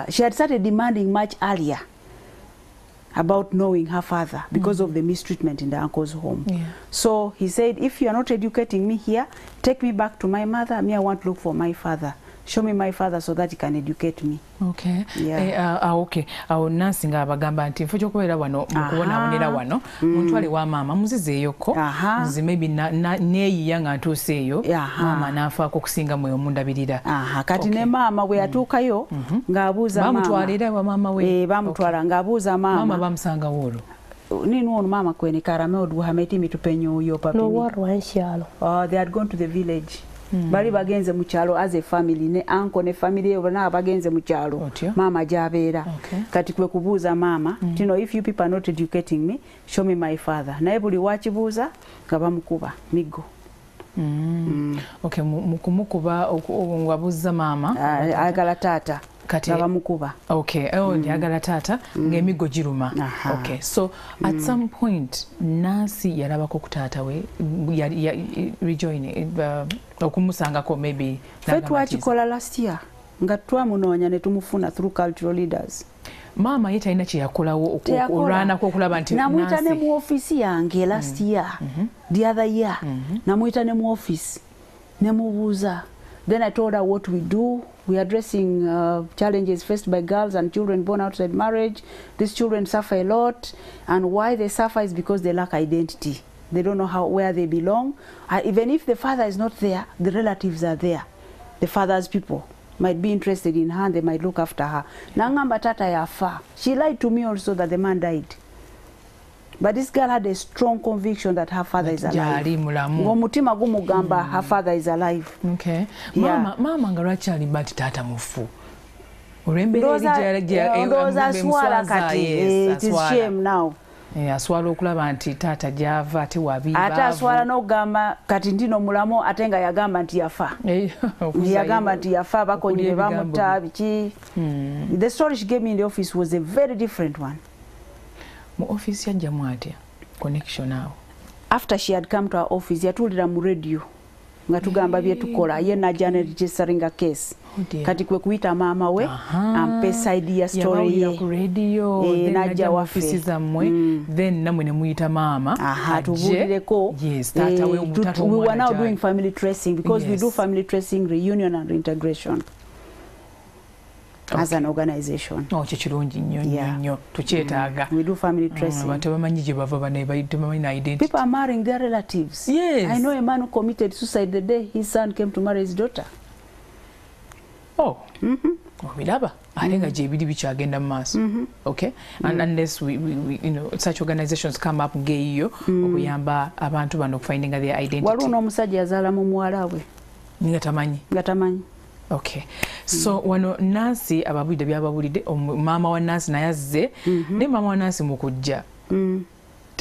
Speaker 2: she had started demanding much earlier about knowing her father because of the mistreatment in the uncle's home. So he said, if you are not educating me here, take me back to my mother. Me, I want to look for my father. Show me my father so that he can educate me.
Speaker 1: Okay. Okay. Nancy nga abagamba nti mfo kyokubera wano mukubonabonera wano muntwale wa maama muzizeyoko nzi maybe neeyiya nga ntuuseeyo maama naafaako okusinga mwe omundabirira.
Speaker 2: Kati ne maama bwe yatuukayo ng'abuuza maama.
Speaker 1: Bamutwalira wa maama we.
Speaker 2: Bamutwala ng'abuuza maama.
Speaker 1: Maama bamusanga woolo.
Speaker 2: Nino ono maama kwene karame oduhameti mitupenyo yo papi.
Speaker 3: No warwa nshalo.
Speaker 2: They had gone to the village. Bali bagenze mu kyalo as a family ne uncle ne family yo bana bagenze mu kyalo mama jabeera kati kwe kubuuza mama you know, if you people are not educating me, show me my father. Naye buli wakibuuza nga bamukuba migo. Okay, mukumukuba wabuuza mama agala taata
Speaker 1: kati
Speaker 2: bamukuba. Okay,
Speaker 1: ndiyagala taata ng'emigo giruma. Okay, so at some point Nancy yalabako ku taata we rejoin okumusangako maybe
Speaker 2: twakikola last year nga twamunoonya ne tumufuna through cultural leaders.
Speaker 1: Mama ye talina kye yakolawo olwanako okulaba nti
Speaker 2: namuyita ne mu office yange last year, the other year namuyita ne mu office ne mubuuza. Then I told her what we do. We are addressing challenges faced by girls and children born outside marriage. These children suffer a lot, and why they suffer is because they lack identity. They don't know where they belong. Even if the father is not there, the relatives are there. The father's people might be interested in her, and they might look after her. Nangamba tata yafa. She lied to me also that the man died. But this girl had a strong conviction that her father is alive. Ngomutima gumugamba her father is alive.
Speaker 1: Okay. Mama nga lwaki bati taata mufu.
Speaker 2: Those are swala kati. It is shame now.
Speaker 1: Aswala okulaba nti taata gyava ate wabiba.
Speaker 2: Ate aswala n'okugamba kati ndino mulamu ate nga yagamba nti yafa. Yagamba nti yafa bakonyere bamutta biki. The story she gave me in the office was a very different one.
Speaker 1: Mu office yajjamu atya connection awo.
Speaker 2: After she had come to our office, yatulira mu radio nga tugamba bye tukola ye najja ne registering a case kati kwe kuyita maama we ampe side ya story ye
Speaker 1: ku radio
Speaker 2: najja
Speaker 1: office zammwe then namwe ne muyita maama
Speaker 2: tubulireko
Speaker 1: yes tata we mutata
Speaker 2: we were now doing family tracing because we do family tracing, reunion and reintegration as an organization.
Speaker 1: Kirungi nnyo tukyetaaga.
Speaker 2: We do family tracing.
Speaker 1: Abantu bamanyi gye bava bamanyi identity.
Speaker 2: People are marrying their relatives.
Speaker 1: Yes.
Speaker 2: I know a man who committed suicide the day his son came to marry his daughter.
Speaker 1: Oh. Obiraba ate nga gyebiri bikyagenda mu maaso. Okay, and unless we you know such organizations come up ngeeyo okuyamba abantu bano okufindinga their identity.
Speaker 2: Waliwo n'omusajja yazaala mu muwala we
Speaker 1: nga tamanyi. Okay, so wano Nancy ababulidde byababulidde maama wa Nancy naye azze ne maama wa Nancy mu kujja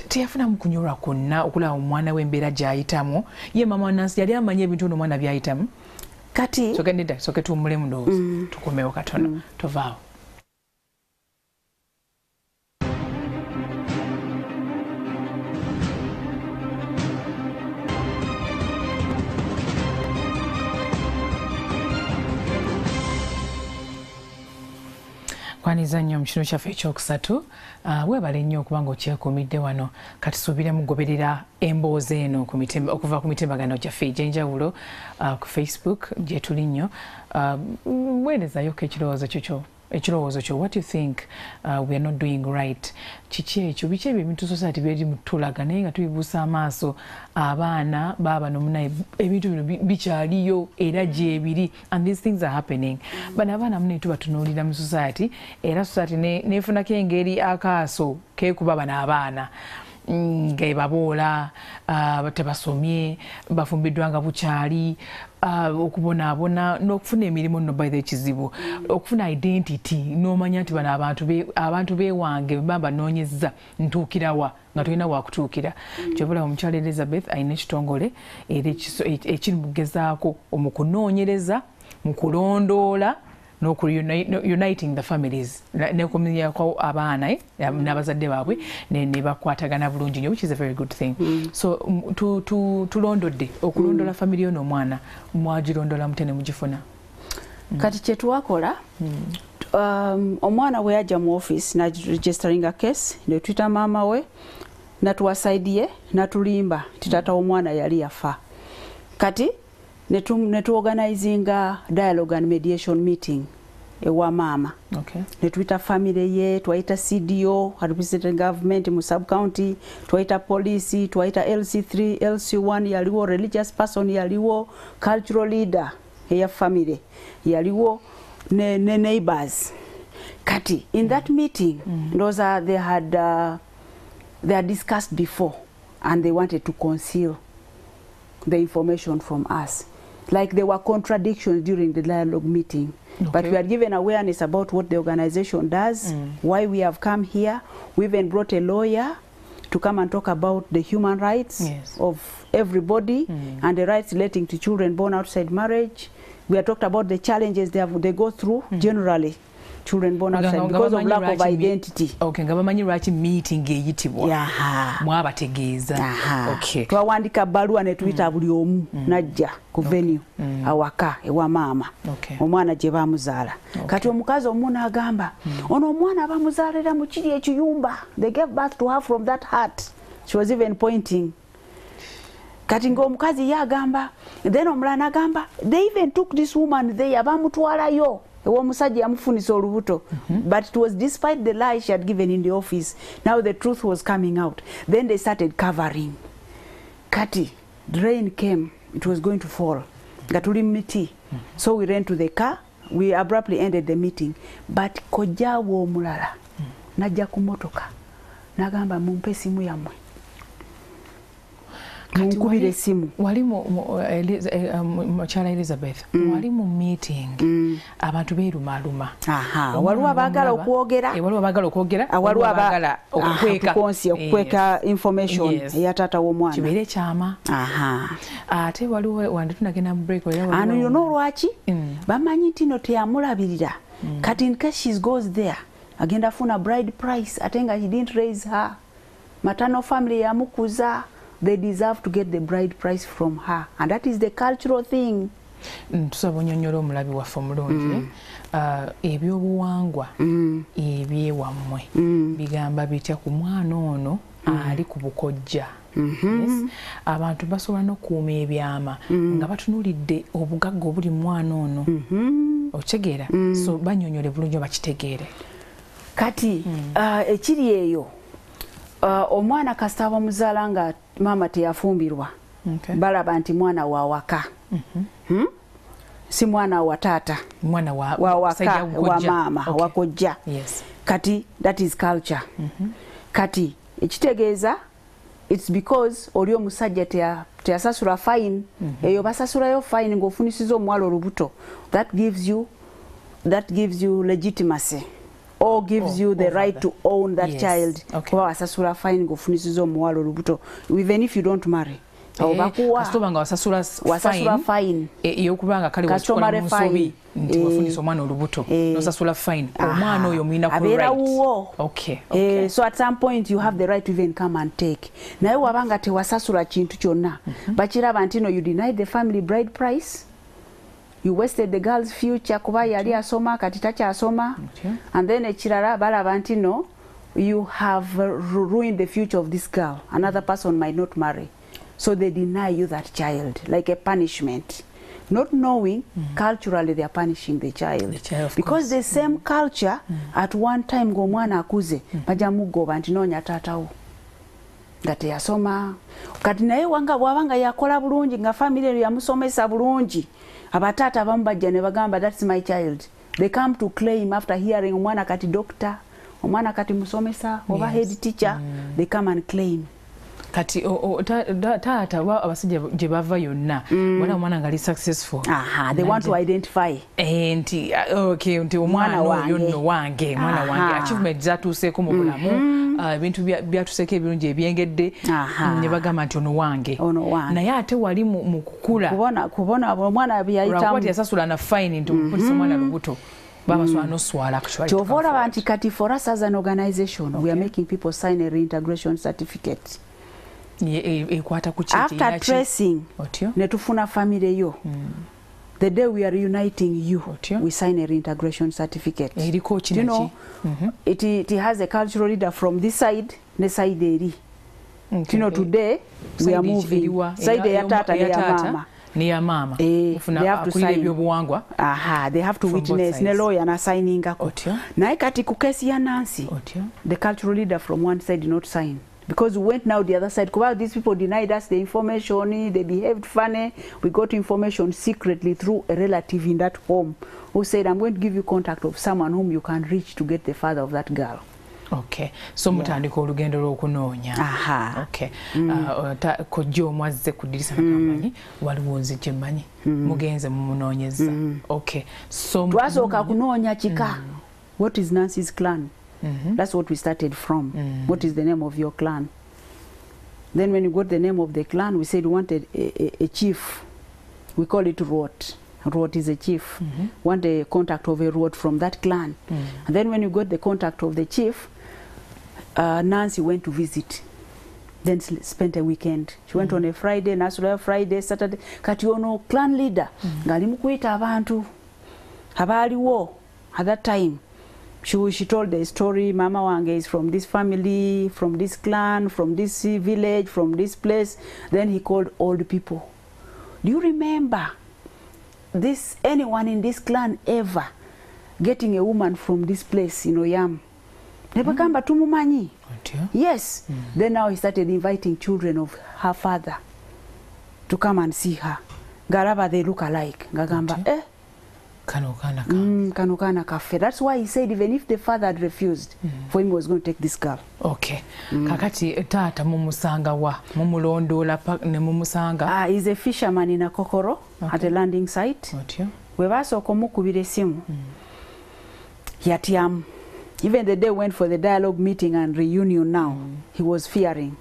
Speaker 1: teyafunamu kunyolwa kwonna okulaba omwana w'embeera gy'ayitamu ye maama wa Nancy yali amanyi ebintu ono omwana by'ayitamu
Speaker 2: kati
Speaker 1: soke tuwummulemu ndowooza tukomewo katono tovaawo. Kwaniza nnyo mu kino kyaffe ekyokusatu weebale nnyo okuba nga okyekuumidde wano kati suubire mugoberera emboozi eno okuva ku mitimbagano gyaffe egy'enjawulo ku Facebook gye tuli nnyo weerezayoko ekirowoozo kyo what you think we are not doing right kiki ekyo biki ebyo ebintu society byeri mutulaga naye nga tubibuusa amaaso abaana baaba nomunaye ebintu bino bikyaliyo era gyebiri and these things are happening bano abaana munaye tubatunuulira mu society era society nefunako engeri akaaso keekuba bano abaana ng'ebaboola tebasomye bafumbiddwa nga bukyali okubonaabona n'okufuna emirimu nno by the kizibu okufuna identity n'omanya nti bano abantu beewange bamba noonyezza ntuukirawa nga tolina wakutuukira kyobula omukyala Elizabeth alina ekitongole era ekiri mugezaako mu kunoonyereza mu kulondoola uniting the families nekumyako abaana n'abazadde baabwe ne bakwatagana bulungi nnyo which is a very good thing so tulondodde okulondola family yo n'omwana mwagirondola mutene mugifuna
Speaker 2: kati kyetuwakola omwana bwe yajja mu office na registering a case ne twita maama we natuwasaidie natulimba titata omwana yali yafa kati netu organizinga dialogue and mediation meeting ewa mama.
Speaker 1: Okay.
Speaker 2: Netwita family ye, twaita CDO, representing government mu sub county, twaita police, twaita LC3, LC1 yaliwo, religious person yaliwo, cultural leader ya family yaliwo, ne neighbors. Kati in that meeting those are they had discussed before and they wanted to conceal the information from us. Like there were contradictions during the dialogue meeting. Okay. But we are given awareness about what the organization does, why we have come here. We even brought a lawyer to come and talk about the human rights of everybody and the rights relating to children born outside marriage. We have talked about the challenges they go through generally. Children born outside because of lack of identity.
Speaker 1: Okay, ngabamanyi lwaki meeting eyitibwa. Mwabategeeza. Okay.
Speaker 2: Twawandika baluwa ne tuyita buli omu najja ku venue awaka ewa mama.
Speaker 1: Okay.
Speaker 2: Omwana gye bamuzaala. Kati omukazi omuna agamba ono omwana bamuzaalira mu kiri ekiyumba. They gave birth to her from that hut. She was even pointing. Kati ng'omukazi ye agamba, then omulala agamba they even took this woman there bamutwalayo. Omusajja yamufunisa olubuto. But it was despite the lie she had given in the office. Now the truth was coming out. Then they started covering. Kati, the rain came. It was going to fall. Gatuli miti. So we ran to the car. We abruptly ended the meeting. But kojawo omulala. Najja ku motoka. Nagamba mumpe simu yammwe. Munkubire simu.
Speaker 1: Wali mukyala Elizabeth. Wali mu meeting. Abantu beerumaluma.
Speaker 2: Waliwo abaagala okwogera.
Speaker 1: Waliwo abaagala okwogera.
Speaker 2: Waliwo
Speaker 1: abaagala
Speaker 2: okukweka information eya taata w'omwana.
Speaker 1: Kibeere kyama. Ate waliwo wandi tunagenda mu break.
Speaker 2: Ano you know lwaki? Bamanyi nti no teyamulabirira. Kati in case she goes there, agenda funa bride price. Ate nga he didn't raise her. Maternal family yamukuza. they deserve to get the bride price from her, and that is the cultural thing.
Speaker 1: Tusaba onyonyola omulabi waffe omulungi ebyobuwangwa ebyewammwe bigamba bitya ku mwana ono ali ku bukojja. Yes. Abantu basobola n'okuuma ebyama nga batunuulidde obugagga obuli mu mwana ono. Okitegeera? So banyonyole bulungi bakitegeere.
Speaker 2: Kati ekiri eyo omwana kasita bamuzaala nga maama teyafumbirwa, balaba nti mwana wa waka. Si mwana wa taata,
Speaker 1: mwana wa
Speaker 2: waka, wa mama, wa kojja.
Speaker 1: Yes.
Speaker 2: Kati that is culture. Kati ekitegeeza it's because oli omusajja teyasasula fine, eyo basasulayo fine ng'ofunisiza omuwala olubuto. That gives you legitimacy, or gives you the right to own that child. Kuba wasasula fine ng'ofunisiza omuwala olubuto, even if you don't marry.
Speaker 1: Kasitobanga wasasula fine eyokubanga kale wakikola mu nsobi nti wafunisa omwana olubuto nosasula fine omwana oyo mulina ku right.
Speaker 2: So at some point you have the right to even come and take. Naye wabanga tewasasula kintu kyonna bakiraba nti no, you denied the family bride price, you wasted the girl's future kuba yali asoma kati takyasoma, and then ekirala balaba nti no, you have ruined the future of this girl, another person might not marry. So they deny you that child, like a punishment. Not knowing, culturally they are punishing the child. Because the same culture, at one time, go mwana akuze, bajamugoba nti nonya tatawo. Gati yasoma. Kati naye wabanga yakola bulungi, nga family yamusomesa bulungi. Abatata abamu bajja ne bagamba, that's my child. They come to claim after hearing omwana kati doctor, omwana kati musomesa, oba head teacher, they come and claim.
Speaker 1: Kati taata abasajja gye bava yonna bona omwana ngali successful.
Speaker 2: They want to identify.
Speaker 1: Nti nti omwana oyo nno wange, mwana wange, achievement zatuuseeko mu bulamu, ebintu byatuseeko ebirungi ebyengedde, ne bagamba nti ono wange. Naye ate wali mu kukula
Speaker 2: kubona omwana byayitamu
Speaker 1: yasasula na fine nti omupolisi omwana lubuto.
Speaker 2: Kati for us as an organization, we are making people sign a reintegration certificate. After tracing, netufuna family yo. The day we are reuniting you, we sign a reintegration certificate. You know, it has a cultural leader from this side, ne side eri. You know, today we are moving. Side ya tata ne ya mama. They have to sign. They have to witness. Ne lawyer na signing ako. Na kati ku kesi ya Nancy, the cultural leader from one side did not sign. Because we went now the other side. These people denied us the information, they behaved funny. We got information secretly through a relative in that home who said, I'm going to give you contact of someone whom you can reach to get the father of that girl.
Speaker 1: Okay. So mutandika olugendo lw'okunoonya. Okay. Kojja omwazze ku ddirisa nakamanyi waliwo nze gye mmanyi mugenze mumunoonyeza. Okay. So
Speaker 2: twasooka kunoonya kika. What is Nancy's clan? That's what we started from. What is the name of your clan? Then when you got the name of the clan, we said we wanted a chief. We call it Ruot. Ruot is a chief. Want the contact of a Ruot from that clan. And then when you got the contact of the chief, Nancy went to visit. Then spent a weekend. She went on a Friday, National Friday, Saturday. Kati ono clan leader. Ngali mukuita abantu. Habaliwo at that time. She told the story, Mama Wange is from this family, from this clan, from this village, from this place. Then he called old people. Do you remember anyone in this clan ever getting a woman from this place in Oyam? Nebagamba tumumanyi. Yes. Then now he started inviting children of her father to come and see her. Garaba they look alike. Gagamba, Kanokana cafe. That's why he said even if the father had refused, for him was going to take this girl.
Speaker 1: Okay. Kakati tata mumusanga wa mumulondola ne mumusanga.
Speaker 2: He's a fisherman in Akokoro at a landing site. We baso komukubira esimu. Yatiam. Even the day went for the dialogue meeting and reunion now, he was fearing.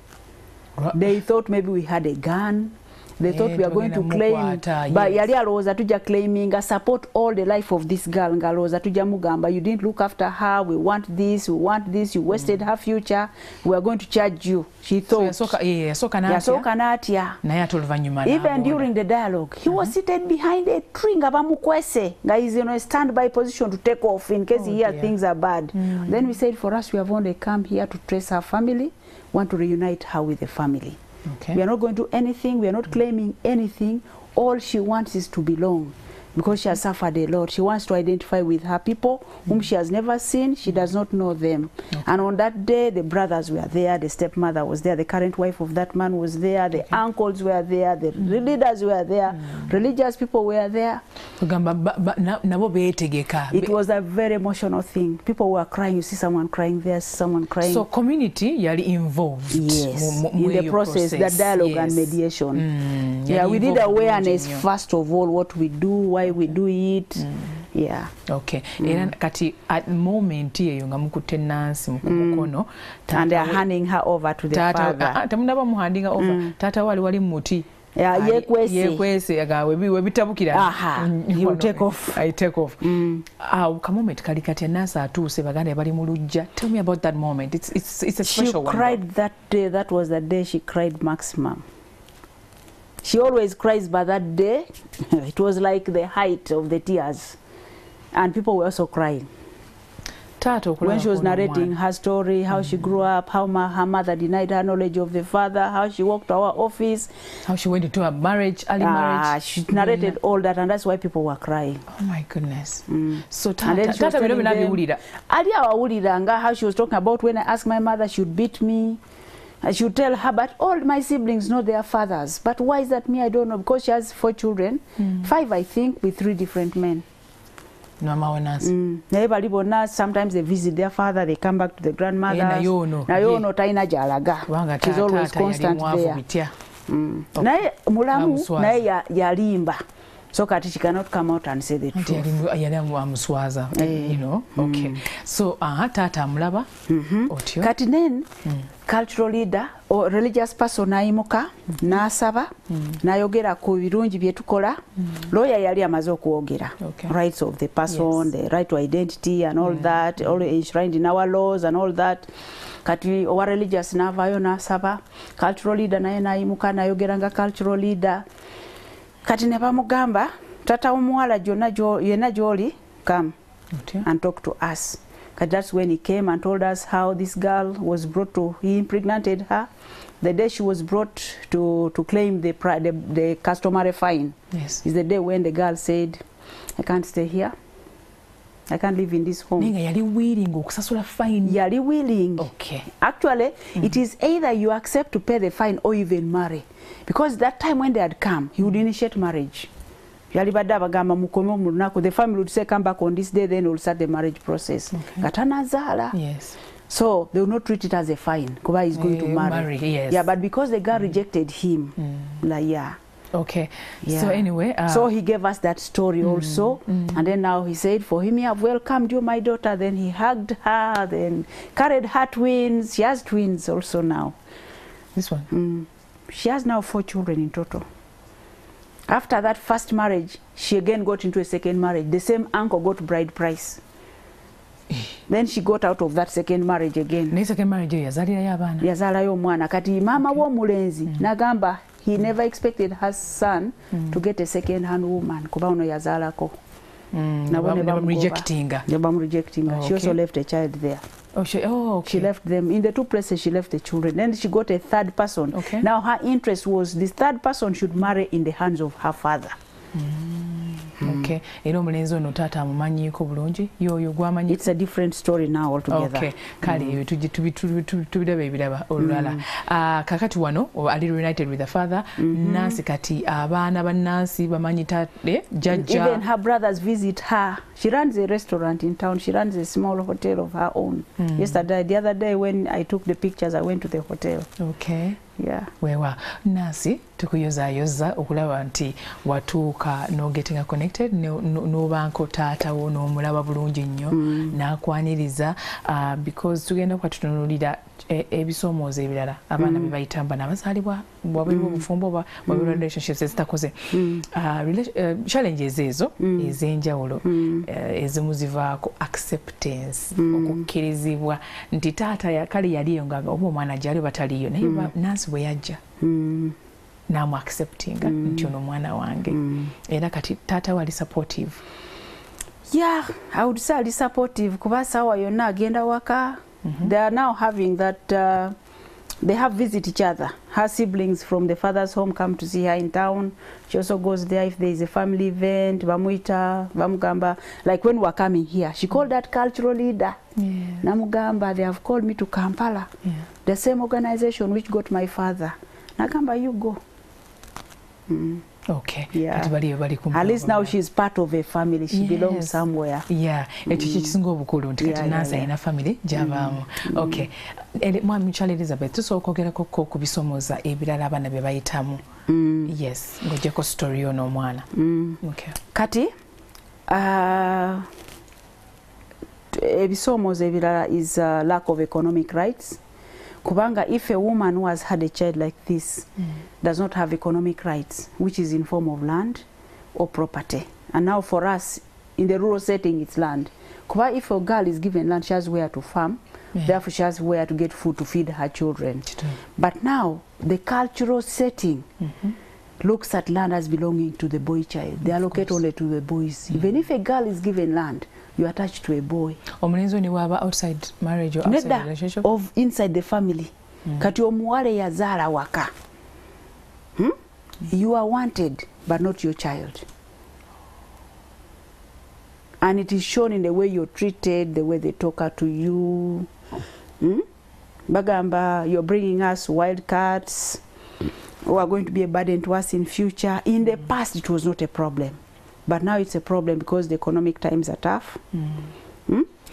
Speaker 2: They thought maybe we had a gun. They thought we are going to claim, but yali alowooza tujja claiming support all the life of this girl nga alowooza tujja mugamba you didn't look after her, we want this, you wasted her future, we are going to charge you. She thought yasooka n'atya. Even during the dialogue he was seated behind a tree nga bamukwese nga is in a standby position to take off in case he hears things are bad. Then we said for us we have only come here to trace her family, want to reunite her with the family. We are not going to do anything, we are not claiming anything. All she wants is to belong because she has suffered a lot. She wants to identify with her people whom she has never seen, she does not know them. And on that day the brothers were there, the stepmother was there, the current wife of that man was there, the uncles were there, the leaders were there, religious people were there. It was a very emotional thing. People were crying, you see someone crying there, someone crying.
Speaker 1: So community yali involved
Speaker 2: in the process, the dialogue and mediation. We did awareness first of all, what we do, why we do it. Era kati at moment eyo nga mukutte Nancy mukono and they are handing her over to the father.
Speaker 1: Tamundaba muhandinga over tata wali muti yekwese agawe webitabukira
Speaker 2: he will take off.
Speaker 1: I take off. Ka moment kali kati Nancy atuuse baganda bali mu lujja. Tell me about that moment. It's a special one.
Speaker 2: She cried that day. That was the day she cried maximum. She always cries, but that day it was like the height of the tears, and people were also crying when she was narrating her story, how she grew up, how her mother denied her knowledge of the father, how she walked to our office,
Speaker 1: how she went into a marriage, early marriage.
Speaker 2: She narrated all that, and that's why people were crying.
Speaker 1: Oh my goodness. So
Speaker 2: how she was talking about when I asked my mother, she would beat me. I should tell her, but all my siblings know their fathers. But why is that me? I don't know. Because she has 4 children, 5 I think, with 3 different men. Sometimes they visit their father, they come back to the grandmother. She's always constant there. Mulamu naye yalimba. So kati she cannot come out and say the truth.
Speaker 1: You know. Okay. So tata mulaba otyo.
Speaker 2: Kati then cultural leader or religious person nayimuka nasaba nayogera ku birungi bye tukola. Lawyer yali amaze okuwogera. Rights of the person, the right to identity and all that, all enshrined in our laws and all that. Kati owa religious navayo nasaba. Cultural leader naye nayimuka nayogera nga cultural leader. Kati ne bamugamba tata omuwala yena joli come and talk to us. Kati that's when he came and told us how this girl was brought to, he impregnated her. The day she was brought to claim the customary fine is the day when the girl said, I can't stay here. I can't live in this home.
Speaker 1: Yali willing okusasula fine.
Speaker 2: Yali willing.
Speaker 1: Okay.
Speaker 2: Actually, it is either you accept to pay the fine or even marry. Because that time when they had come, he would initiate marriage. The family would say, come back on this day, then we'll start the marriage process.
Speaker 1: Yes.
Speaker 2: So they will not treat it as a fine. Kuba is going to marry.
Speaker 1: Yes.
Speaker 2: But because the girl rejected him,
Speaker 1: Okay. So anyway,
Speaker 2: so he gave us that story also, and then now he said, for him, I have welcomed you, my daughter. Then he hugged her, then carried her twins. She has twins also now.
Speaker 1: This one?
Speaker 2: She has now 4 children in total. After that first marriage, she again got into a second marriage. The same uncle got bride price. Then she got out of that second marriage again.
Speaker 1: Second marriage
Speaker 2: yazalayo omwana. Kati mama w'omulenzi nagamba he never expected her son to get a second hand woman kuba ono yazalako.
Speaker 1: Rejecting her.
Speaker 2: She also left a child there.
Speaker 1: Okay.
Speaker 2: She left them in the 2 places. She left the children. Then she got a 3rd person. Now her interest was this 3rd person should marry in the hands of her father.
Speaker 1: Okay.
Speaker 2: It's a different story now altogether.
Speaker 1: Okay. Kali tubidaba ebiraba olulala. Kakati wano ali reunited with the father. Nancy kati abaana ba Nancy bamanyi jajja.
Speaker 2: Even her brothers visit her. She runs a restaurant in town. She runs a small hotel of her own. The other day when I took the pictures, I went to the hotel.
Speaker 1: Okay.
Speaker 2: Yeah.
Speaker 1: Wewa Nancy tukuyoza okulaba nti watuuka no getting connected no banko taata wo no mulaba bulungi nnyo nakwaniriza because tugenda kwa tutunulira ebisoomoozo ebirala abaana bye bayitamba n'abazaalibwa wabweeru wobufumbo oba wabweeru relationships ezitakoze challenges ezo ez'enjawulo ezimu zivaako acceptance okukkirizibwa nti taata kale yaliyo nga oba omwana gyali oba taliyo naye Nancy bwe yajja namu acceptinga nti ono omwana wange era kati taata wali supportive.
Speaker 2: Yeah, I would say supportive kuba sawa yonna agenda waka. They are now having that they have visit each other. Her siblings from the father's home come to see her in town. She also goes there if there is a family event. Bamuita, Bamugamba. Like when we were coming here, she called that cultural leader. Namugamba, they have called me to Kampala. The same organization which got my father. Nagamba, you go.
Speaker 1: Okay.
Speaker 2: Yeah. At least now she's part of a family. She belongs somewhere.
Speaker 1: Yeah. Ekyo kisinga obukulu nti kati Nancy alina family gy'avaamu. Okay. Mwami Mukyala Elizabeth tusooka okwogerako ku bisoomooza ebirala abaana bye bayitamu. Yes. Ng'oggyeko story yo n'omwana. Okay.
Speaker 2: Kati ebisoomooza ebirala is lack of economic rights. Kubanga if a woman who has had a child like this does not have economic rights, which is in form of land or property, and now for us in the rural setting it's land. Kuba if a girl is given land, she has where to farm, therefore she has where to get food to feed her children. But now the cultural setting looks at land as belonging to the boy child. They allocate only to the boys. Even if a girl is given land, you attach to a boy.
Speaker 1: Omulenzi ni waba outside marriage or outside relationship?
Speaker 2: Of inside the family. Kati omuwale yazaala waka. You are wanted, but not your child. And it is shown in the way you're treated, the way they talk to you. Bagamba, you're bringing us wild cats who are going to be a burden to us in future. In the past, it was not a problem. But now it's a problem because the economic times are tough.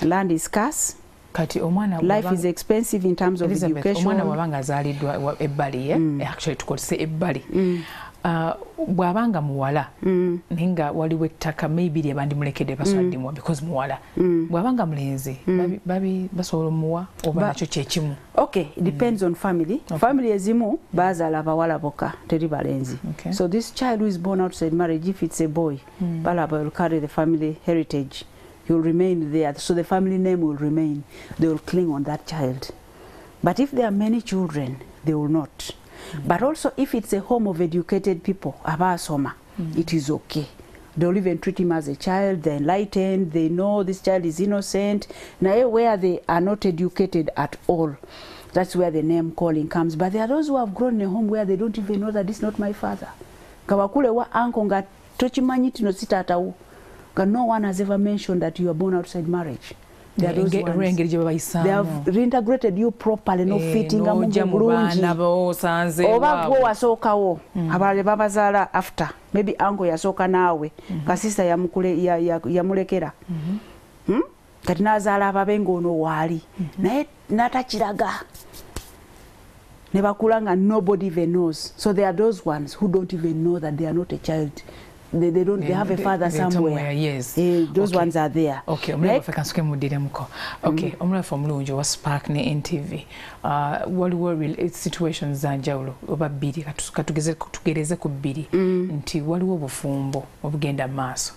Speaker 2: Land is scarce. Life is expensive in terms of education.
Speaker 1: Omwana wabanga azaliddwa ebbali actually tukozese ebbali bwabanga muwala ninga waliwo ettaka maybe lye bandimulekedde baswaddimuwa because muwala bwabanga mulenzi basobola muwa oba nakyo kyekimu.
Speaker 2: Okay, it depends on family. Family ezimu bazaala abawala bokka teri balenzi. So this child who is born outside marriage, if it's a boy, balaba will carry the family heritage. He will remain there, so the family name will remain. They will cling on that child. But if there are many children, they will not. But also if it's a home of educated people, abasoma, it is okay. They'll even treat him as a child, they're enlightened, they know this child is innocent. Now where they are not educated at all, that's where the name calling comes. But there are those who have grown in a home where they don't even know that this is not my father. Kawakule wa uncle nga tochimanyi tino sitatawo. No one has ever mentioned that you are born outside marriage. They are those ones. They have reintegrated you properly, no fitting a bulungi. Oba gwe wasookawo abalala babazaala after. Maybe uncle yasooka naawe kasista yamulekera. Kati n'azaala ababenga ono waali. Naye n'atakiraga. Ne bakula nga nobody even knows. So there are those ones who don't even know that they are not a child. They don't. They have a father somewhere.
Speaker 1: Yes.
Speaker 2: Those ones are there.
Speaker 1: Okay. Okay. Omulafu omulungi wa Spark ne NTV. Waliwo situations zanjawulo oba bbiri tugereze ku bbiri nti waliwo obufumbo obugenda maaso.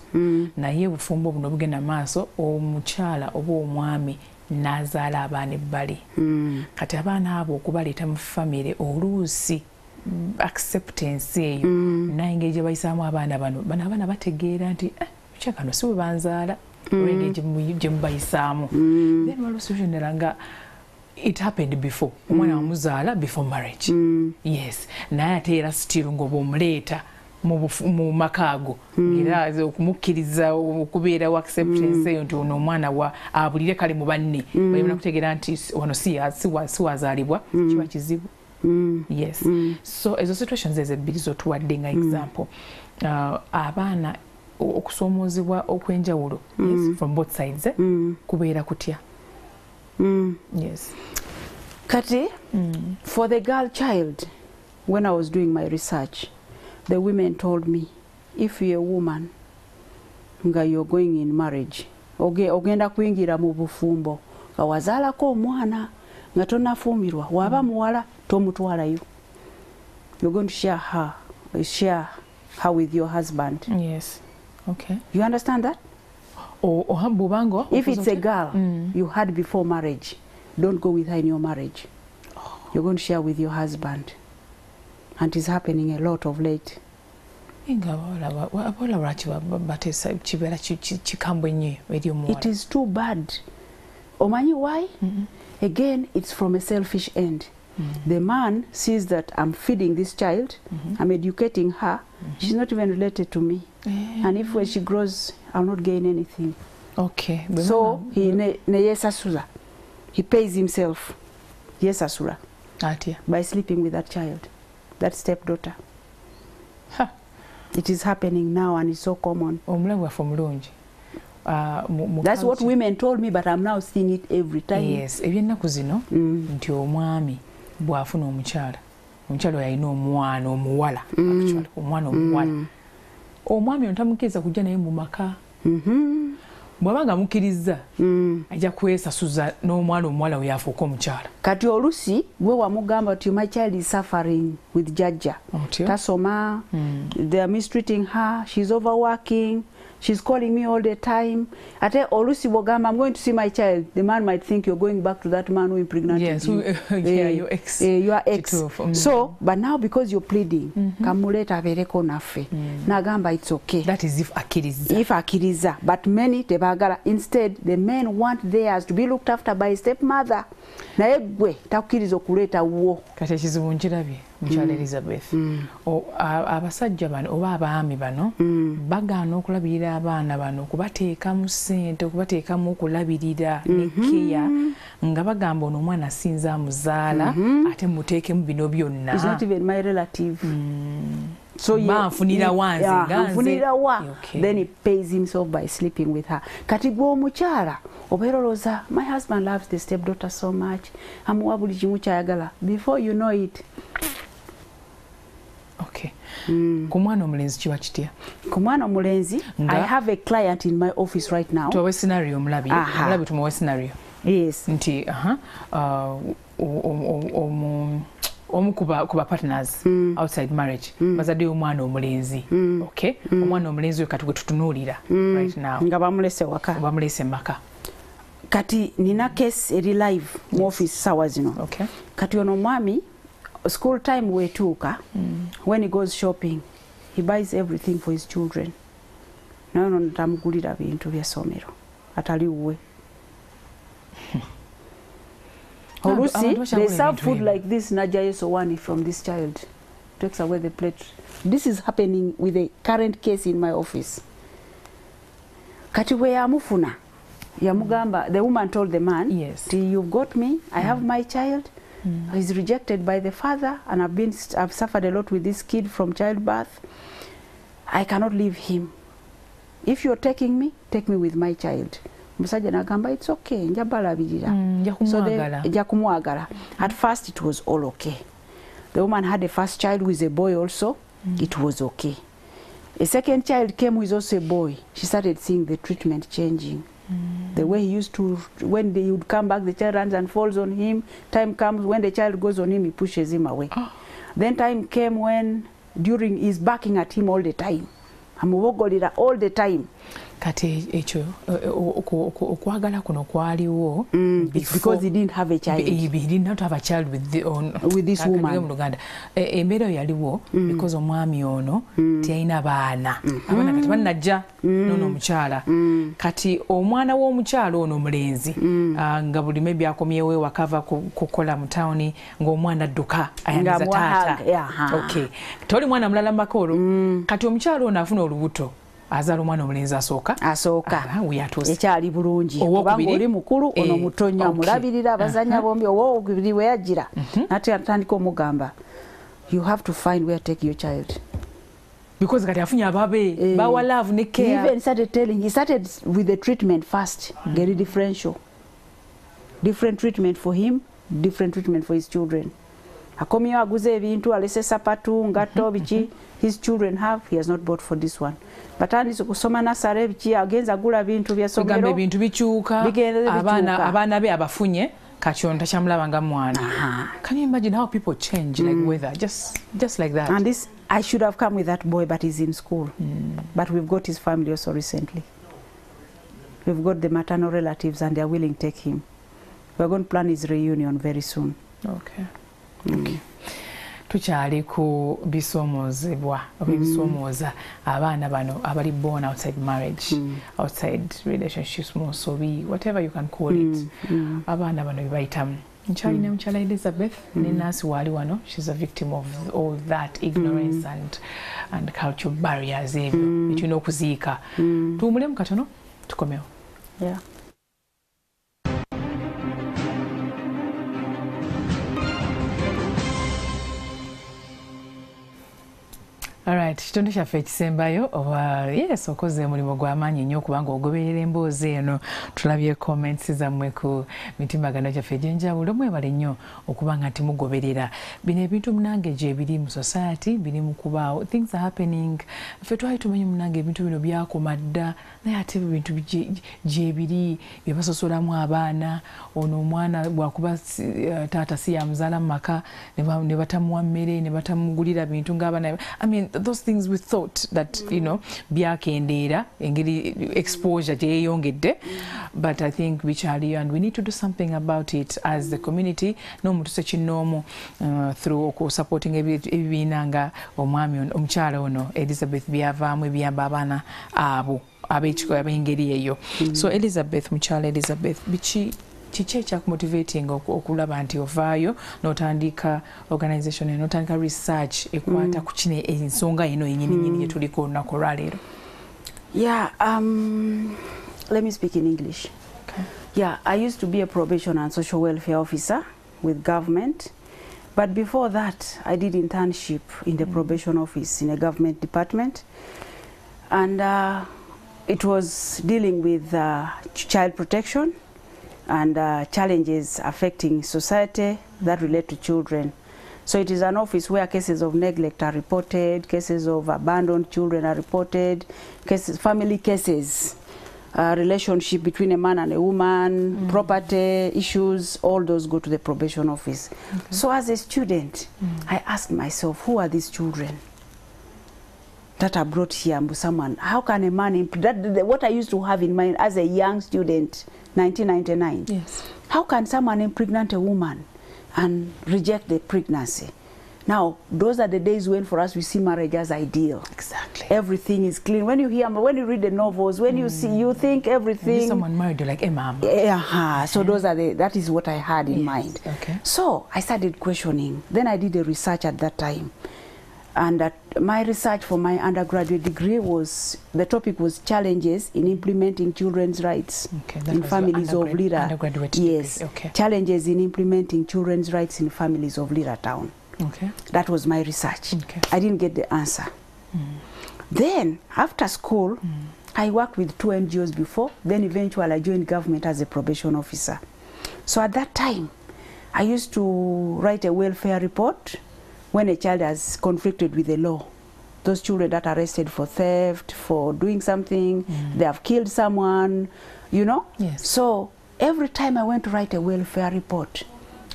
Speaker 1: Naye obufumbo buno obugenda maaso omukyala oba omwami n'azaala abaana ebbali. Kati abaana abo okubaleeta mu famire oluusi acceptance eyo nange gye bayisaamu abaana bano abaana bategeera nti kyakano si bwe banzaala olw'engeri gye mubayisaamu. Then waliwo situation endala nga it happened before omwana wamuzaala before marriage. Yes, naye ate era still ng'oba omuleeta mu makaago era okumukkiriza okubeera acceptance eyo nti ono omwana wa abulire kale mu banne balina kutegeera nti wano si wazaalibwa kiba kizibu. Yes. So ezo situations ebbiri zotuwadde nga example. Abaana okusoomoozebwa okwenjawulo from both sides kubeera kutya. Yes.
Speaker 2: Kati for the girl child, when I was doing my research, the women told me if you're a woman nga you're going in marriage ogenda kuyingira mu bufumbo nga wazaalako omwana nga tonafuumirwa waba muwala tomutwalayo. You're going to share her with your husband.
Speaker 1: Yes. Okay.
Speaker 2: You understand that? If it's a girl you had before marriage, don't go with her in your marriage. You're going to share with your husband. And it's happening a lot of late. It is too bad. Omanyi why? Again, it's from a selfish end. The man sees that I'm feeding this child, I'm educating her, she's not even related to me. And if when she grows, I'll not gain anything.
Speaker 1: Okay.
Speaker 2: So he he pays himself by sleeping with that child, that stepdaughter. It is happening now and it's so common. That's what women told me, but I'm now seeing it every time.
Speaker 1: Yes. Ebyennaku zino nti omwami bwafuna omukyala yalina omwana omuwala, actually omwana omuwala, omwami ono tamukkiriza kujja naye mu maka. Bw'aba nga mukkiriza ajja kwesasuza n'omwana omuwala we yafuuka omukyala.
Speaker 2: Kati olusi gwe wamugamba nti my child is suffering with jajja, tasoma, they are mistreating her, she's overworking, she's calling me all the time. Ate olusi bw'ogamba I'm going to see my child, the man might think you're going back to that man who impregnated you.
Speaker 1: Yeah, your ex.
Speaker 2: Your ex. So, but now because you're pleading, kamuleta abereko naffe. Nagamba it's okay.
Speaker 1: That is if akiriza.
Speaker 2: If akiriza. But many tebagala. Instead, the men want theirs to be looked after by a stepmother. Naye gwe takukiriza okuleta wo.
Speaker 1: Kati ekizibu nkirabye mukyala Elizabeth. Abasajja bano oba abaami bano bagaana okulabirira abaana bano, okubateekamu ssente, okubateekamu okulabirira ne keya, nga bagamba ono omwana asinza amuzaala ate muteekemu bino byonna.
Speaker 2: It's not even my relative. So
Speaker 1: banfunira wanze nganze.
Speaker 2: Then he pays himself by sleeping with her. Kati gwe omukyala obeerolooza my husband loves the stepdaughter so much, amuwa buli kimu kyayagala. Before you know it.
Speaker 1: Okay. Ku mwana omulenzi kiba kitya?
Speaker 2: Ku mwana omulenzi, I have a client in my office right now.
Speaker 1: Tuwawe scenario omulabi. Omulabi tumuwe scenario.
Speaker 2: Yes.
Speaker 1: Nti omu kuba partners outside marriage bazadde omwana omulenzi. Okay. Omwana omulenzi we kati gwe tutunuulira right now.
Speaker 2: Nga bamulese waka.
Speaker 1: Bamulese maka.
Speaker 2: Kati nina case eri live mu office sawa zino.
Speaker 1: Okay.
Speaker 2: Kati ono mwami school time wetuuka, when he goes shopping he buys everything for his children. Naye ono tamugulira bintu bya somero atali uwe. Olusi, they serve food like this, najayo sowani from this child, takes away the plate. This is happening with a current case in my office. Kati we yamufuna yamugamba, the woman told the man,
Speaker 1: yes,
Speaker 2: you've got me, I have my child, he's rejected by the father, and I've suffered a lot with this kid from childbirth. I cannot leave him. If you're taking me, take me with my child. Musajja nagamba it's okay, njabalabirira. So njakumwagala. At first it was all okay. The woman had a first child with a boy also. It was okay. A second child came with also a boy. She started seeing the treatment changing. The way he used to, when he would come back, the child runs and falls on him. Time comes when the child goes on him, he pushes him away. Then time came when, during, he's barking at him all the time. Amubogolera all the time.
Speaker 1: Kati ekyo okwagala kuno kwaliwo
Speaker 2: because he didn't have a child.
Speaker 1: He did not have a child with
Speaker 2: this woman.
Speaker 1: Embeera yaliwo because omwami ono tiyalina baana. Abaana kati bannajja n'ono omukyala. Kati omwana w'omukyala ono omulenzi nga buli maybe akomyewo ewaka ava kukola mu tawuni ng'omwana adduka ayaniriza taata. Okay. Toli mwana mulala mu makolo. Kati omukyala ono afuna olubuto. Azala omwana omulenzi asooka ekyali bulungi kubanga oli mukulu ono mutonya mulabirira abazanya bombi owokubiri we yajira nati atandika omugamba you have to find where to take your child because kati afunye ababe bawa love ne care. He even started telling, he started with the treatment first, very differential, different treatment for him, different treatment for his children. Akomyo aguze ebintu alese sapatu ngato biki his children have, he has not bought for this one. But andi kusoma nasare biki agenza gula bintu bya somero. Bigambe bintu bichuka abana be abafunye kachonda chamulabanga mwana. Can you imagine how people change like weather, just like that?
Speaker 2: And this, I should have come with that boy, but he's in school. But we've got his family also recently. We've got the maternal relatives and they're willing to take him. We're going to plan his reunion very soon.
Speaker 1: Okay. Okay. Tukyali ku bisoomoozebwa bisomooza abaana bano abali born outside marriage, outside relationships, whatever you can call it. Abaana bano bibayitamu. Nkyalina mukyala Elizabeth ne Nancy wali wano. She's a victim of all that ignorance and cultural barriers ebyo bitulina okuziika. Tuwumulemu katono tukomewo.
Speaker 2: Yeah.
Speaker 1: Alright, kitundu kyaffe ekisembayo yes okoze mulimu gw'amaanyi nnyo kubanga ogoberera emboozi eno. Tulabye comments zammwe ku mitimbagano gyaffe egy'enjawulo. Mwebale nnyo okubanga nti mugoberera bino ebintu munange gye biri mu society biri mu kubaawo, things are happening. Ffe twali tumanyi munange ebintu bino byakoma dda naye ate ebintu gye biri bye basosolamu abaana. Ono omwana bwakuba taata si yamuzaala mu maka ne batamuwa mmere ne batamugulira bintu ng'abaana. I mean, those things we thought that, you know, byakendeera engeri exposure gyeyongedde, but I think bikyaliyo and we need to do something about it as the community. N'omuntu sekinnoomu through supporting ebibiina nga omwami omukyala ono Elizabeth byavaamu ebiyamba abaana abo ab'engeri eyo. So Elizabeth, mukyala Elizabeth, kiki ekyakumotivating okulaba nti ovaayo n'otandika organisation eno n'otandika research ekwata ku kino ensonga eno yennyini gye tuliko olunaku olwaleero?
Speaker 2: Yeah, let me speak in English.
Speaker 1: Okay.
Speaker 2: Yeah, I used to be a probation and social welfare officer with government, but before that I did internship in the probation office in a government department, and it was dealing with child protection and challenges affecting society that relate to children. So it is an office where cases of neglect are reported, cases of abandoned children are reported, cases, family cases, relationship between a man and a woman, property issues, all those go to the probation office. Okay. So as a student, I asked myself, who are these children that are brought here? Someone, how can a man, what I used to have in mind as a young student, 1999.
Speaker 1: Yes.
Speaker 2: How can someone impregnate a woman and reject the pregnancy? Now, those are the days when for us we see marriage as ideal.
Speaker 1: Exactly.
Speaker 2: Everything is clean. When you hear, when you read the novels, when you see, you think everything.
Speaker 1: Someone married like a mom.
Speaker 2: So those are that is what I had in mind.
Speaker 1: Okay.
Speaker 2: So I started questioning. Then I did a research at that time. And my research for my undergraduate degree was, the topic was challenges in implementing children's rights in families of Lira. Yes,
Speaker 1: okay.
Speaker 2: Challenges in implementing children's rights in families of Lira town.
Speaker 1: Okay.
Speaker 2: That was my research.
Speaker 1: Okay.
Speaker 2: I didn't get the answer. Then, after school, I worked with 2 NGOs before, then eventually I joined government as a probation officer. So at that time, I used to write a welfare report when a child has conflicted with the law. Those children that are arrested for theft, for doing something, they have killed someone, you know?
Speaker 1: Yes.
Speaker 2: So every time I went to write a welfare report,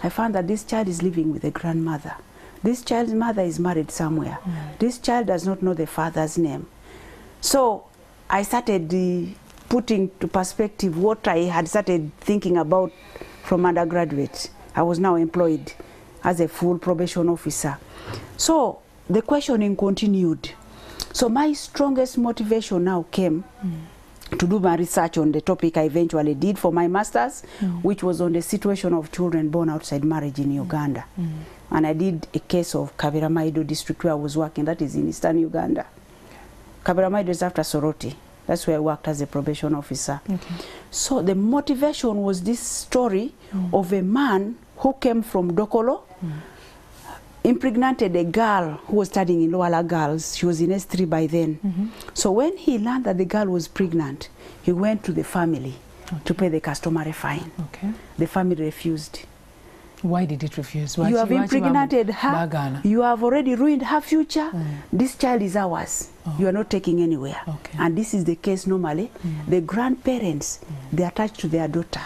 Speaker 2: I found that this child is living with a grandmother. This child's mother is married somewhere. This child does not know the father's name. So I started putting to perspective what I had started thinking about from undergraduate. I was now employed as a full probation officer. So the questioning continued. So my strongest motivation now came to do my research on the topic I eventually did for my master's, which was on the situation of children born outside marriage in Uganda. And I did a case of Kabiramaido district where I was working, that is in eastern Uganda. Kabiramaido is after Soroti. That's where I worked as a probation officer. Okay. So the motivation was this story of a man who came from Dokolo, impregnated a girl who was studying in Loala Girls. She was in S3 by then. So when he learned that the girl was pregnant, he went to the family to pay the customary fine. Okay. The family refused.
Speaker 1: Why did it refuse?
Speaker 2: You have impregnated her. You have already ruined her future. This child is ours. You are not taking anywhere. Okay. And this is the case normally. The grandparents, they are attached to their daughter.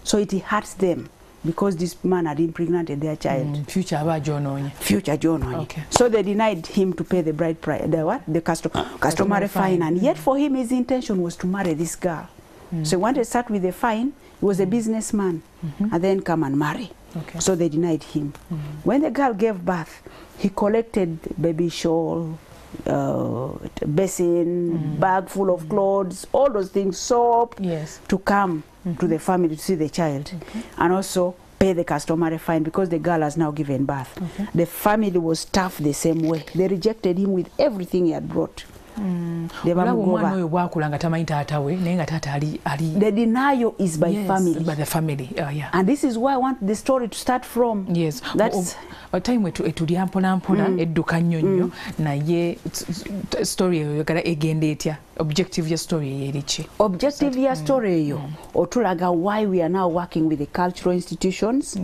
Speaker 2: So it hurts them because this man had impregnated their child.
Speaker 1: Future
Speaker 2: Jononye.
Speaker 1: Okay.
Speaker 2: So they denied him to pay the bride price, the customary fine, and yet for him his intention was to marry this girl. So he wanted to start with the fine. He was a businessman, and then come and marry.
Speaker 1: Okay.
Speaker 2: So they denied him. When the girl gave birth, he collected baby shawl, basin, bag full of clothes, all those things, soap, to come to the family to see the child, and also pay the customary fine because the girl has now given birth. The family was tough the same way. They rejected him with everything he had brought. The denial is by family.
Speaker 1: By the family.
Speaker 2: And this is where I want the story to start from.
Speaker 1: Yes.
Speaker 2: That's
Speaker 1: time we to edduka nnyo naye story yogala egenda etya, objective ya story erichi.
Speaker 2: Objective ya story yo otulaga why we are now working with the cultural institutions.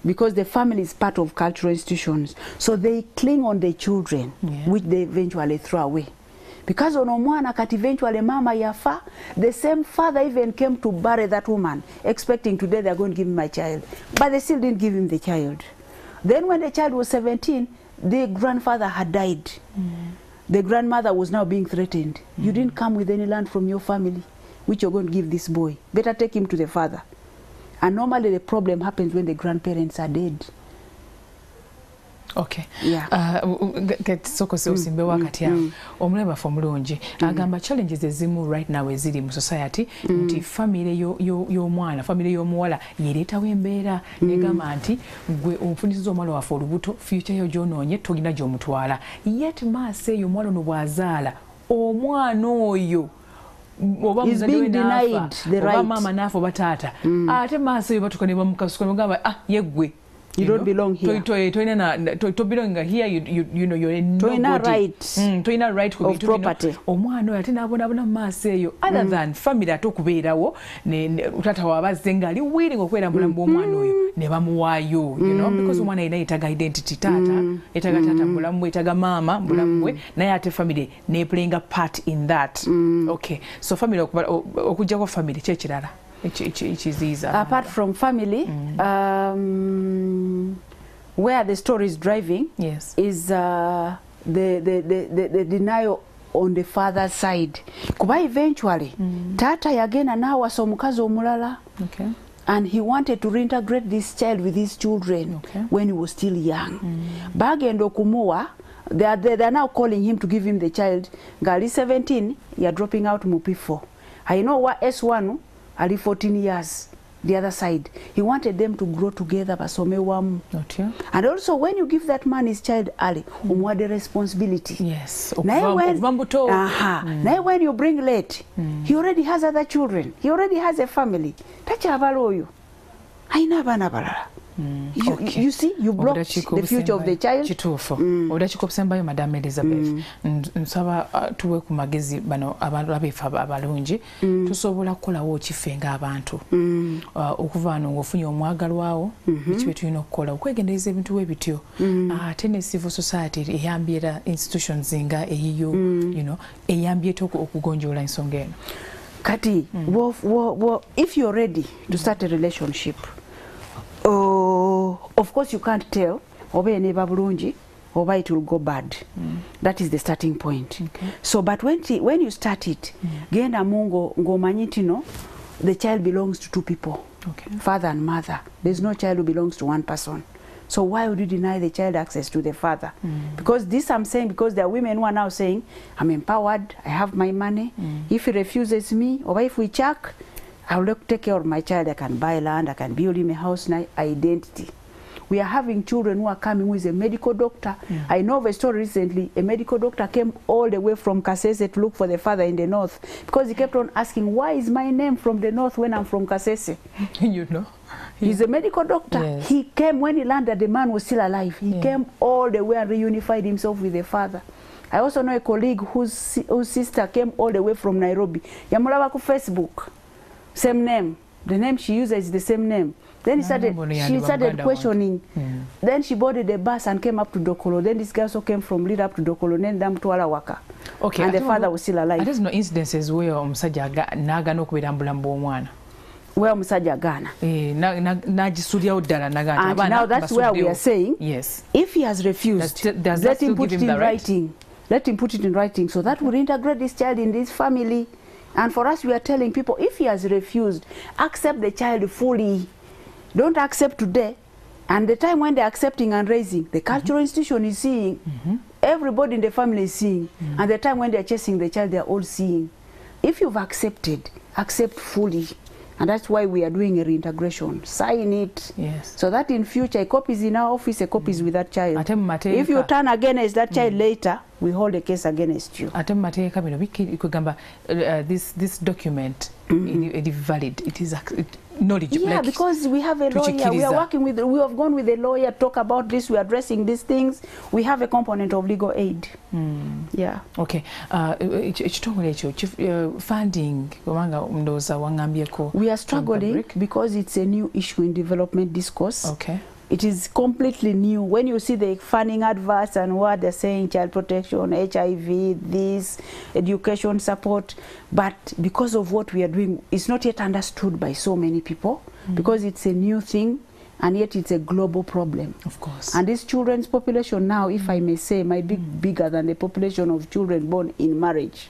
Speaker 2: Because the family is part of cultural institutions, so they cling on the children, which they eventually throw away. Because ono mwana kati eventually mama yafa, the same father even came to bury that woman, expecting today they are going to give him a child, but they still didn't give him the child. Then when the child was 17, the grandfather had died. The grandmother was now being threatened. You didn't come with any land from your family, which you're going to give this boy. Better take him to the father. And normally the problem happens when the grandparents are dead.
Speaker 1: Okay. Soko se usimbe wakati ya omuleba famulungi agamba challenges ezimu right now eziri mu society nti family yo mwana, family yo muwala yeretawo embeera negamba nti gwe ofunisiza omwana wafe olubuto future yo gyononye tolina gy'omutwala, yet maase eyo omwana ono bw'azaala omwana oyo oba muzadde
Speaker 2: denied the right.
Speaker 1: Oba mama naafa oba taata ate maase eyo batuka ne bamukasuka ne bagamba yeggwe
Speaker 2: you don't belong here.
Speaker 1: To belong here, you know, you're a nobody. Toina right
Speaker 2: of property.
Speaker 1: Omwana ate nabonabona maaso eyo other than family atokubeerawo utata wabazze ngali willing okwera mulambo omwana oyo ne bamuwaayo, you know, because omwana yina yetaga identity tata, yetaga tata mulamu, yetaga mama mulamu, naye ate family ne playing a part in that. Okay, so family okujja kwa family kyekirala.
Speaker 2: Apart from family, where the story is driving is the denial on the father's side. Kuba eventually, tata yagenda nawasa omukazi omulala, and he wanted to reintegrate this child with his children when he was still young. Bagenda okumuwa, they are now calling him to give him the child. Ngali 17, you're dropping out mu P4. I know what S1 ali 14 years, the other side. He wanted them to grow together, basome wamu. And also when you give that man his child early, umwade responsibility.
Speaker 1: Yes.
Speaker 2: Now when you bring late, he already has other children. He already has a family. Tacha abaloyo. Haina bana balala. You see, you block the future of the child.
Speaker 1: Kituufu. Obudakikosembayo Madam Elizabeth. Nsaba tuwe ku magezi bano abantu abeefa abalungi tusobola kukolawo kife ng'abantu. Okuva wano ng'ofunye omwagalwawo ekibe tulina okukola okwegendereza ebintu bwe bityo. Ate ne civil society eyambyera institutions nga eyiyo, you know, eyambyeta okugonjoola ensonga eno.
Speaker 2: Kati, if you're ready to start a relationship, of course you can't tell oba eneba bulungi oba it will go bad. That is the starting point. So but when you start it, genda mungo ngomanyi ntino the child belongs to two people, father and mother. There's no child who belongs to one person. So why would you deny the child access to the father? Because this I'm saying because there are women who are now saying, I'm empowered, I have my money. If he refuses me, or if we check, I will take care of my child. I can buy land, I can build him a house, identity. We are having children who are coming with a medical doctor. I know of a story recently, a medical doctor came all the way from Kasese to look for the father in the north because he kept on asking, why is my name from the north when I'm from Kasese?
Speaker 1: You know.
Speaker 2: He's a medical doctor. He came when he learned that the man was still alive. He came all the way and reunified himself with the father. I also know a colleague whose sister came all the way from Nairobi. Yamulaba ku Facebook. Same name. The name she uses is the same name. Then she started questioning. Then she boarded the bus and came up to Dokolo. Then this guy also came from lead up to Dokolo. Then them to Alawaka.
Speaker 1: Okay.
Speaker 2: And the father was still alive.
Speaker 1: There's no incidences where omusajja naga no kubera mbulambo omwana.
Speaker 2: where musajja Ghana.
Speaker 1: And
Speaker 2: now that's where we are saying,
Speaker 1: yes,
Speaker 2: if he has refused, let him put it in writing. Let him put it in writing, so that will integrate this child in this family. And for us, we are telling people, if he has refused, accept the child fully. Don't accept today. And the time when they're accepting and raising, the cultural institution is seeing, everybody in the family is seeing, and the time when they're chasing the child, they're all seeing. If you've accepted, accept fully. And that's why we are doing a reintegration. Sign it.
Speaker 1: Yes.
Speaker 2: So that in future, a copy is in our office, a copy is with that child. If you turn against that child later, we hold a case against you.
Speaker 1: This document it is valid. It is knowledge.
Speaker 2: Yeah,
Speaker 1: like,
Speaker 2: because we have a lawyer. We are working with. We have gone with a lawyer, talk about this. We are addressing these things. We have a component of legal aid. Yeah.
Speaker 1: Okay. Funding.
Speaker 2: We are struggling because it's a new issue in development discourse.
Speaker 1: Okay.
Speaker 2: It is completely new. When you see the funding adverts and what they're saying, child protection, HIV, this, education support, but because of what we are doing, it's not yet understood by so many people because it's a new thing and yet it's a global problem.
Speaker 1: Of course.
Speaker 2: And this children's population now, if I may say, might be bigger than the population of children born in marriage.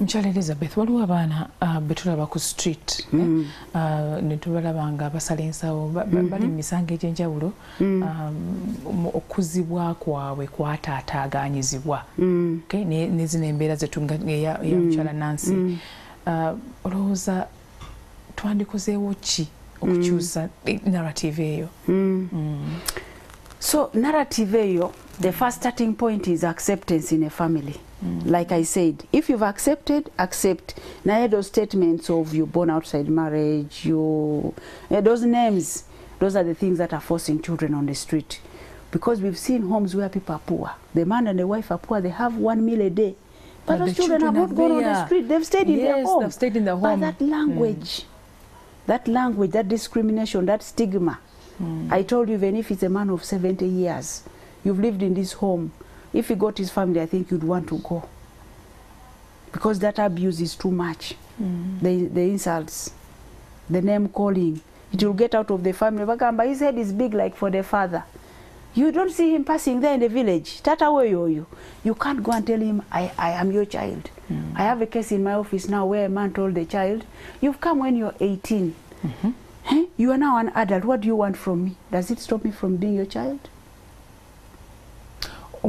Speaker 1: Mchale Elizabeth, waliwo abaana betulaba ku street ne tubalabanga basala ensawo bali mu misango egy'enjawulo okuzibwa kwabwe kwataataaganyizibwa ne zino embeera zetunga eya mukyala Nancy. Olowooza twandikozeewo ki okukyusa narrative eyo?
Speaker 2: So narrative eyo, the first starting point is acceptance in a family. Like I said, if you've accepted, accept. Now those statements of you born outside marriage, those names, those are the things that are forcing children on the street. Because we've seen homes where people are poor. The man and the wife are poor, they have 1 meal a day. But those children have not gone on the street, they've stayed in their home.
Speaker 1: They've stayed in the home.
Speaker 2: But that language, that discrimination, that stigma, I told you, even if it's a man of 70 years, you've lived in this home, if he got his family, I think you'd want to go. Because that abuse is too much. The insults, the name calling, it will get out of the family. But his head is big like for the father. You don't see him passing there in the village. Tata you can't go and tell him, I am your child. I have a case in my office now where a man told the child, you've come when you're 18. You are now an adult. What do you want from me? Does it stop me from being your child? He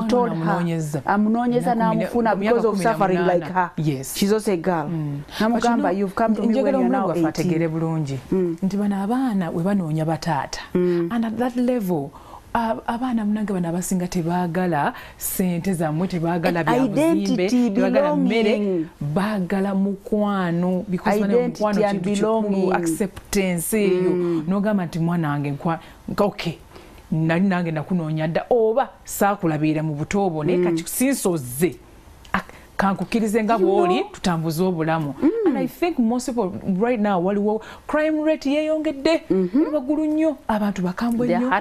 Speaker 2: told her, Amunonyeza namufuna because of suffering like her.
Speaker 1: Yes.
Speaker 2: She's also a girl. Namugamba, you've come to me when you're now 18.
Speaker 1: And at that level, abaana munange bano abasinga tebaagala sente zammwe, tebaagala byabuzimbe, tebaagala mmere, baagala mukwano, because mukwano kintu kikulu, acceptance eyo. N'ogamba nti mwana wange okay, nali nange nakunoonya dda oba saakulabira mu buto bwo naye kakisinsoze kankukirize nga bw'oli tutambuze obulamu. And I think most people right now waliwo crime rate yeeyongedde bagulu nnyo, abantu bakambwe nnyo,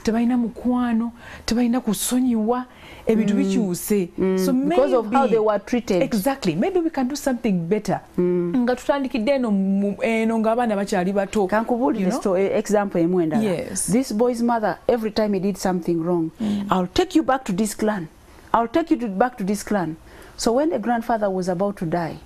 Speaker 1: tebalina mukwano, tebalina kusonyiwa, ebintu bikyuse. So
Speaker 2: because of how they were treated.
Speaker 1: Exactly. Maybe we can do something better. Nga tutandikidde eno ng'abaana bakyali bato.
Speaker 2: Kankubulira example emu endala.
Speaker 1: Yes.
Speaker 2: This boy's mother, every time he did something wrong, I'll take you back to this clan. I'll take you back to this clan. So when the grandfather was about to die,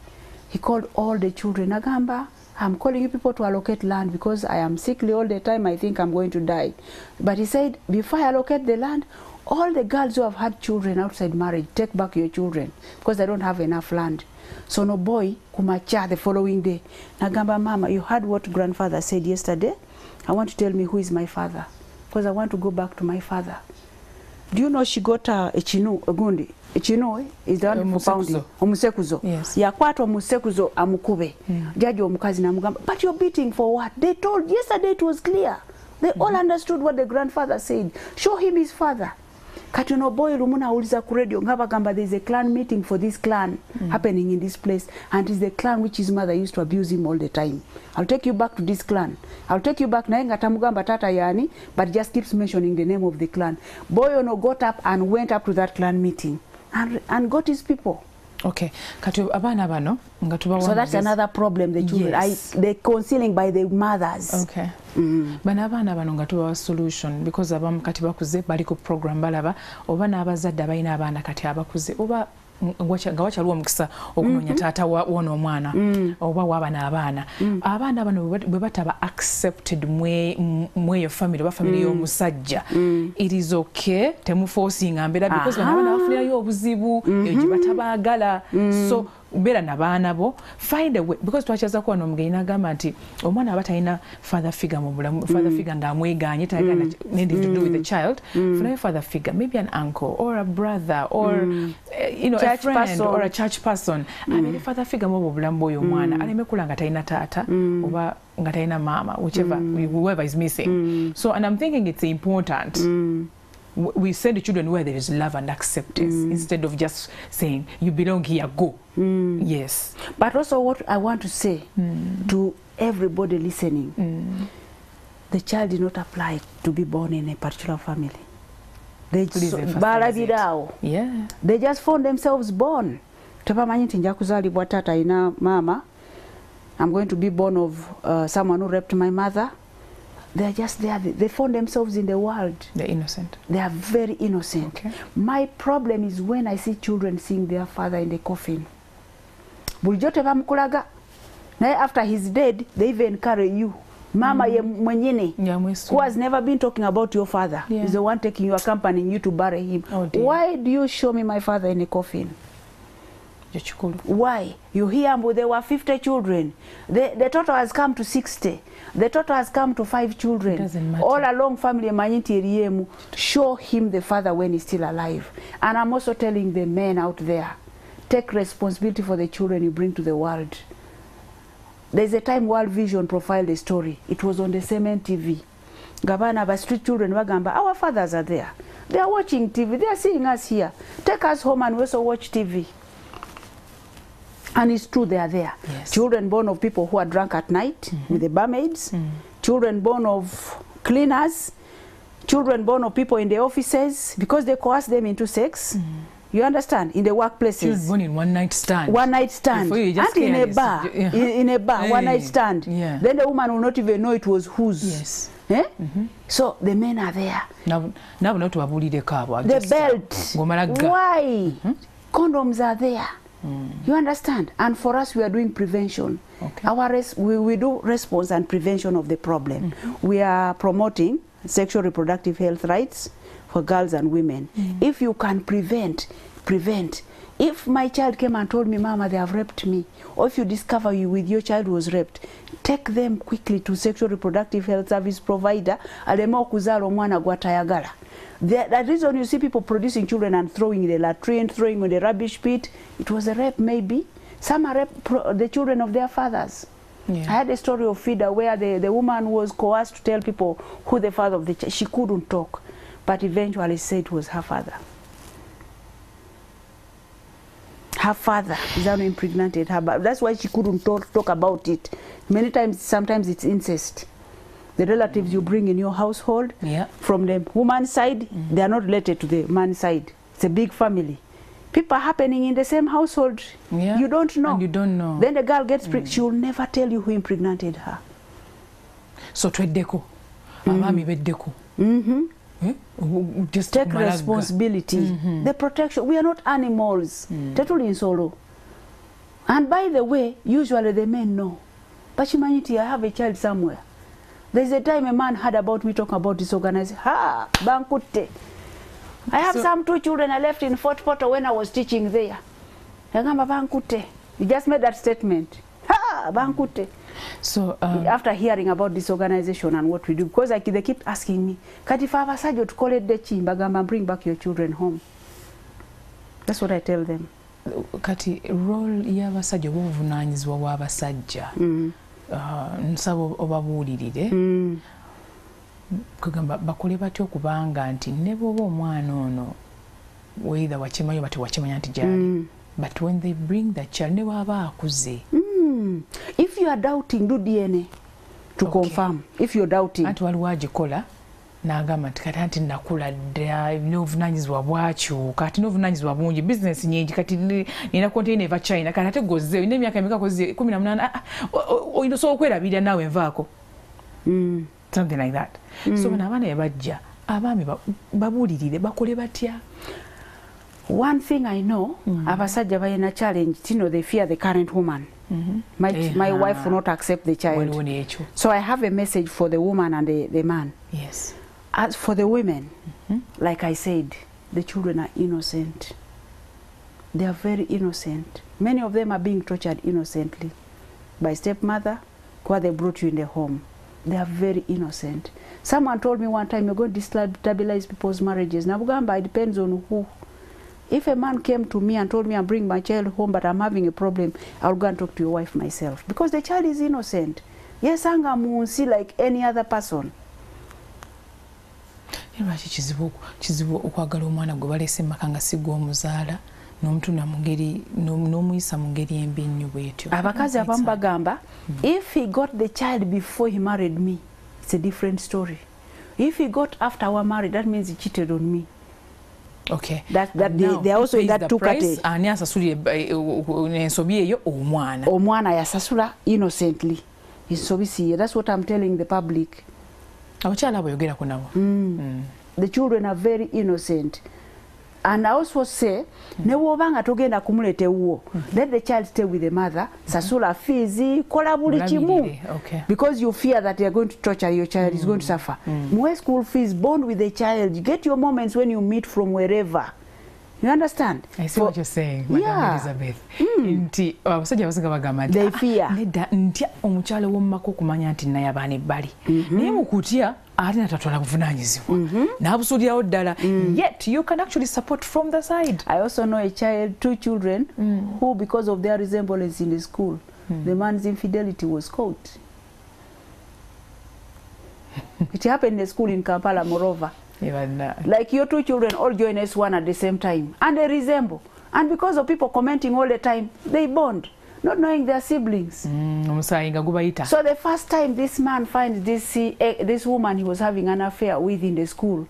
Speaker 2: he called all the children. Agamba, I'm calling you people to allocate land because I am sickly all the time. I think I'm going to die. But he said, before I allocate the land, all the girls who have had children outside marriage, take back your children because I don't have enough land. So no boy, kumacha the following day. Nagamba, Mama, you heard what grandfather said yesterday? I want to tell me who is my father because I want to go back to my father. Do you know she got a chinu, a gundi? A chinu is the one for pounding. Omusekuzo.
Speaker 1: Yes.
Speaker 2: Yakwatwa omusekuzo amukube. Jaji omukazi namugamba. But you're beating for what? They told yesterday it was clear. They all understood what the grandfather said. Show him his father. Katuno boy lumuna uliza ku radio ngabagamba there is a clan meeting for this clan happening in this place, and it's the clan which his mother used to abuse him all the time. I'll take you back to this clan. I'll take you back. Naye ngatamugamba tata yani, but just keeps mentioning the name of the clan. Boy ono got up and went up to that clan meeting and got his people.
Speaker 1: Okay. Kati abaana bano nga tubawa.
Speaker 2: So that's another problem, the children.
Speaker 1: Yes.
Speaker 2: They're concealing by the mothers.
Speaker 1: Okay. Bana abaana bano nga tubawa solution because abamu kati bakuze bali ku program balaba oba n'abazadde abalina abaana kati abakuze oba nga wakyaliwo omukisa okunoonya taata w'ono omwana oba w'abana abaana abaana bano bwe bataba accepted mweyo family oba family y'omusajja it is okay temuforcinga mbeera because bano abaana bafunirayo obuzibu eyo gye batabaagala so beera n'abaana bo find a way because twakyaza kuba n'omugenyi n'agamba nti omwana aba talina father figure mu bulamu father figure ng'amwegaanye tayagala anything to do with the child funayo father figure maybe an uncle or a brother or you know a friend or a church person abeere father figure mu bulamu bw'oyo omwana aleme kula nga talina taata oba nga talina maama whoever is missing so and I'm thinking it's important we send the children where there is love and acceptance instead of just saying you belong here, go. Yes.
Speaker 2: But also what I want to say to everybody listening, the child did not apply to be born in a particular family. They just found themselves born. Mama, I'm going to be born of someone who raped my mother. They are just there. They found themselves in the world. They're innocent. They are very innocent. Okay. My problem is when I see children seeing their father in the coffin. After he's dead, they even carry you. Mama who has never been talking about your father is the one taking you, accompanying you to bury him. Oh, why do you show me my father in a coffin? Why? You hear there were 50 children. The total has come to 60. The total has come to 5 children. Doesn't matter. All along family Manyiti show him the father when he's still alive. And I'm also telling the men out there, take responsibility for the children you bring to the world. There's a time World Vision profiled a story. It was on the Semen TV. Gavana by street children wagamba, our fathers are there. They are watching TV. They are seeing us here. Take us home and we also watch TV. And it's true, they are there. Yes. Children born of people who are drunk at night with the barmaids, children born of cleaners, children born of people in the offices because they coerce them into sex. You understand? In the workplaces. Children born in one night stand. One night stand. And in a bar. In a bar, one night stand. Yeah. Then the woman will not even know it was whose. Yes. Eh? So the men are there. Now not to abuli the car. The belt. Why? Condoms are there. You understand? And for us, we are doing prevention. Okay. We do response and prevention of the problem. We are promoting sexual reproductive health rights for girls and women. If you can prevent. If my child came and told me, Mama, they have raped me, or if you discover you with your child was raped, take them quickly to sexual reproductive health service provider. The reason you see people producing children and throwing in the latrine, throwing in the rubbish pit, it was a rape maybe. Some are the children of their fathers. Yeah. I had a story of Fida where the woman was coerced to tell people who the father of the child. She couldn't talk, but eventually said it was her father. Her father is now impregnated her, but that's why she couldn't talk about it. Many times, sometimes it's incest. The relatives you bring in your household, from the woman's side, they are not related to the man's side. It's a big family. People are happening in the same household. Yeah. You don't know. And you don't know. Then the girl gets pregnant. She will never tell you who impregnated her. So tweddeko. Amami beddeko. Just take responsibility. The protection. We are not animals. Totally in solo. And by the way, usually the men know. But humanity, I have a child somewhere. There's a time a man heard about me talking about this organization. Ha! Bankute. I have some 2 children I left in Fort Portal when I was teaching there. Bankute. He just made that statement. Ha! Bankute. So after hearing about this organization and what we do, because they keep asking me, Katifa Sajo to call it the Chimbagamba, bring back your children home. That's what I tell them. Kati role y'abasajja obuvunanyizibwa bw'abasajja. Nsaba obabuulirire kugamba bakole batyo okubanga nti ne bw'oba omwana ono whether wakimanyi oba tewakimanya nti gyali but when they bring the child ne bw'aba akuze if you are doubting do DNA to confirm if you're doubting anti waliwo agikola
Speaker 1: n'agamba nti kati anti nakula dda n'obuvunaanyizibwa bwakyuka kati n'obuvunaanyizibwa bungi bizinesi nyingi kati nina konteyina eva China kati ate gozze olina emyaka emeka koze 18 oyina osobola okwerabirira naawe envaako something like that. So bano abaana ebajja abaami babuulirire bakole batya?
Speaker 2: One thing I know, abasajja balina challenge, they fear the current woman. My wife will not accept the child. So I have a message for the woman and the man.
Speaker 1: Yes.
Speaker 2: As for the women, like I said, the children are innocent. They are very innocent. Many of them are being tortured innocently by stepmother, who they brought you in the home. They are very innocent. Someone told me one time, you're going to destabilize people's marriages. Nabugamba, it depends on who. If a man came to me and told me I'm bringing my child home but I'm having a problem, I'll go and talk to your wife myself. Because the child is innocent. Yes, anga munsi like any other person.
Speaker 1: Lwaki kizibu okwagala omwana gwe baleese maka nga si gw'omuzaala n'omutunda mu ngeri n'omuyisa mu ngeri embi ennyo bw'etyo.
Speaker 2: Abakazi abamu bagamba, if he got the child before he married me, it's a different story. If he got after our marriage, that means he cheated on me.
Speaker 1: Okay.
Speaker 2: They also in that two categories.
Speaker 1: Ani asasulire ensobi eyo omwana.
Speaker 2: Omwana yasasula innocently. Ensobi siye. That's what I'm telling the public.
Speaker 1: Abakyala aboyogerako nabo.
Speaker 2: The children are very innocent. And I also say, ne wobanga togenda kumulete uwo. Let the child stay with the mother. Sasula fees, kola buli kimu.
Speaker 1: Okay.
Speaker 2: Because you fear that they are going to torture your child, is going to suffer. More school fees, bond with the child. You get your moments when you meet from wherever. You understand?
Speaker 1: I see what you're saying, Madam Elizabeth. Nti abasajja abasinga bagamba nti
Speaker 2: they fear.
Speaker 1: Nedda ntya omukyala w'omumaka okumanya nti naye abaana ebbali. Naye mu kutya ate natatwala buvunaanyizibwa. N'abusuulirawo ddala. Yet you can actually support from the side.
Speaker 2: I also know a child, 2 children, who because of their resemblance in the school, the man's infidelity was caught. It happened in the school in Kampala, moreover. Like your 2 children all join S1 at the same time and they resemble, and because of people commenting all the time, they bond, not knowing their siblings. So the first time this man finds this woman he was having an affair with in the school,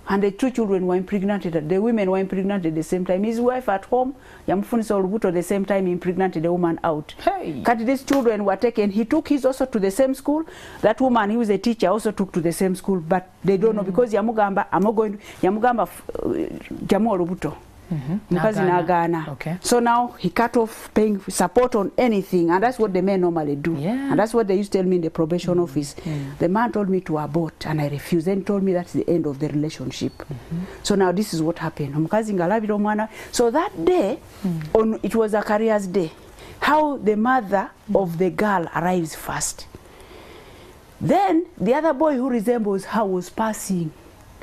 Speaker 2: and the 2 children were impregnated, the women were impregnated at the same time. His wife at home, yamufunisa olubuto at the same time, impregnated the woman out. But these children were taken, he took his also to the same school. That woman, he was a teacher, also took to the same school, but they don't know because yamugamba, yamugamba jamu olubuto.
Speaker 1: Okay.
Speaker 2: So now he cut off paying support on anything, and that's what the men normally do. And that's what they used to tell me in the probation office. The man told me to abort and I refused, then told me that's the end of the relationship. So now this is what happened. So that day, it was a careers day, how the mother of the girl arrives first. Then the other boy who resembles her was passing,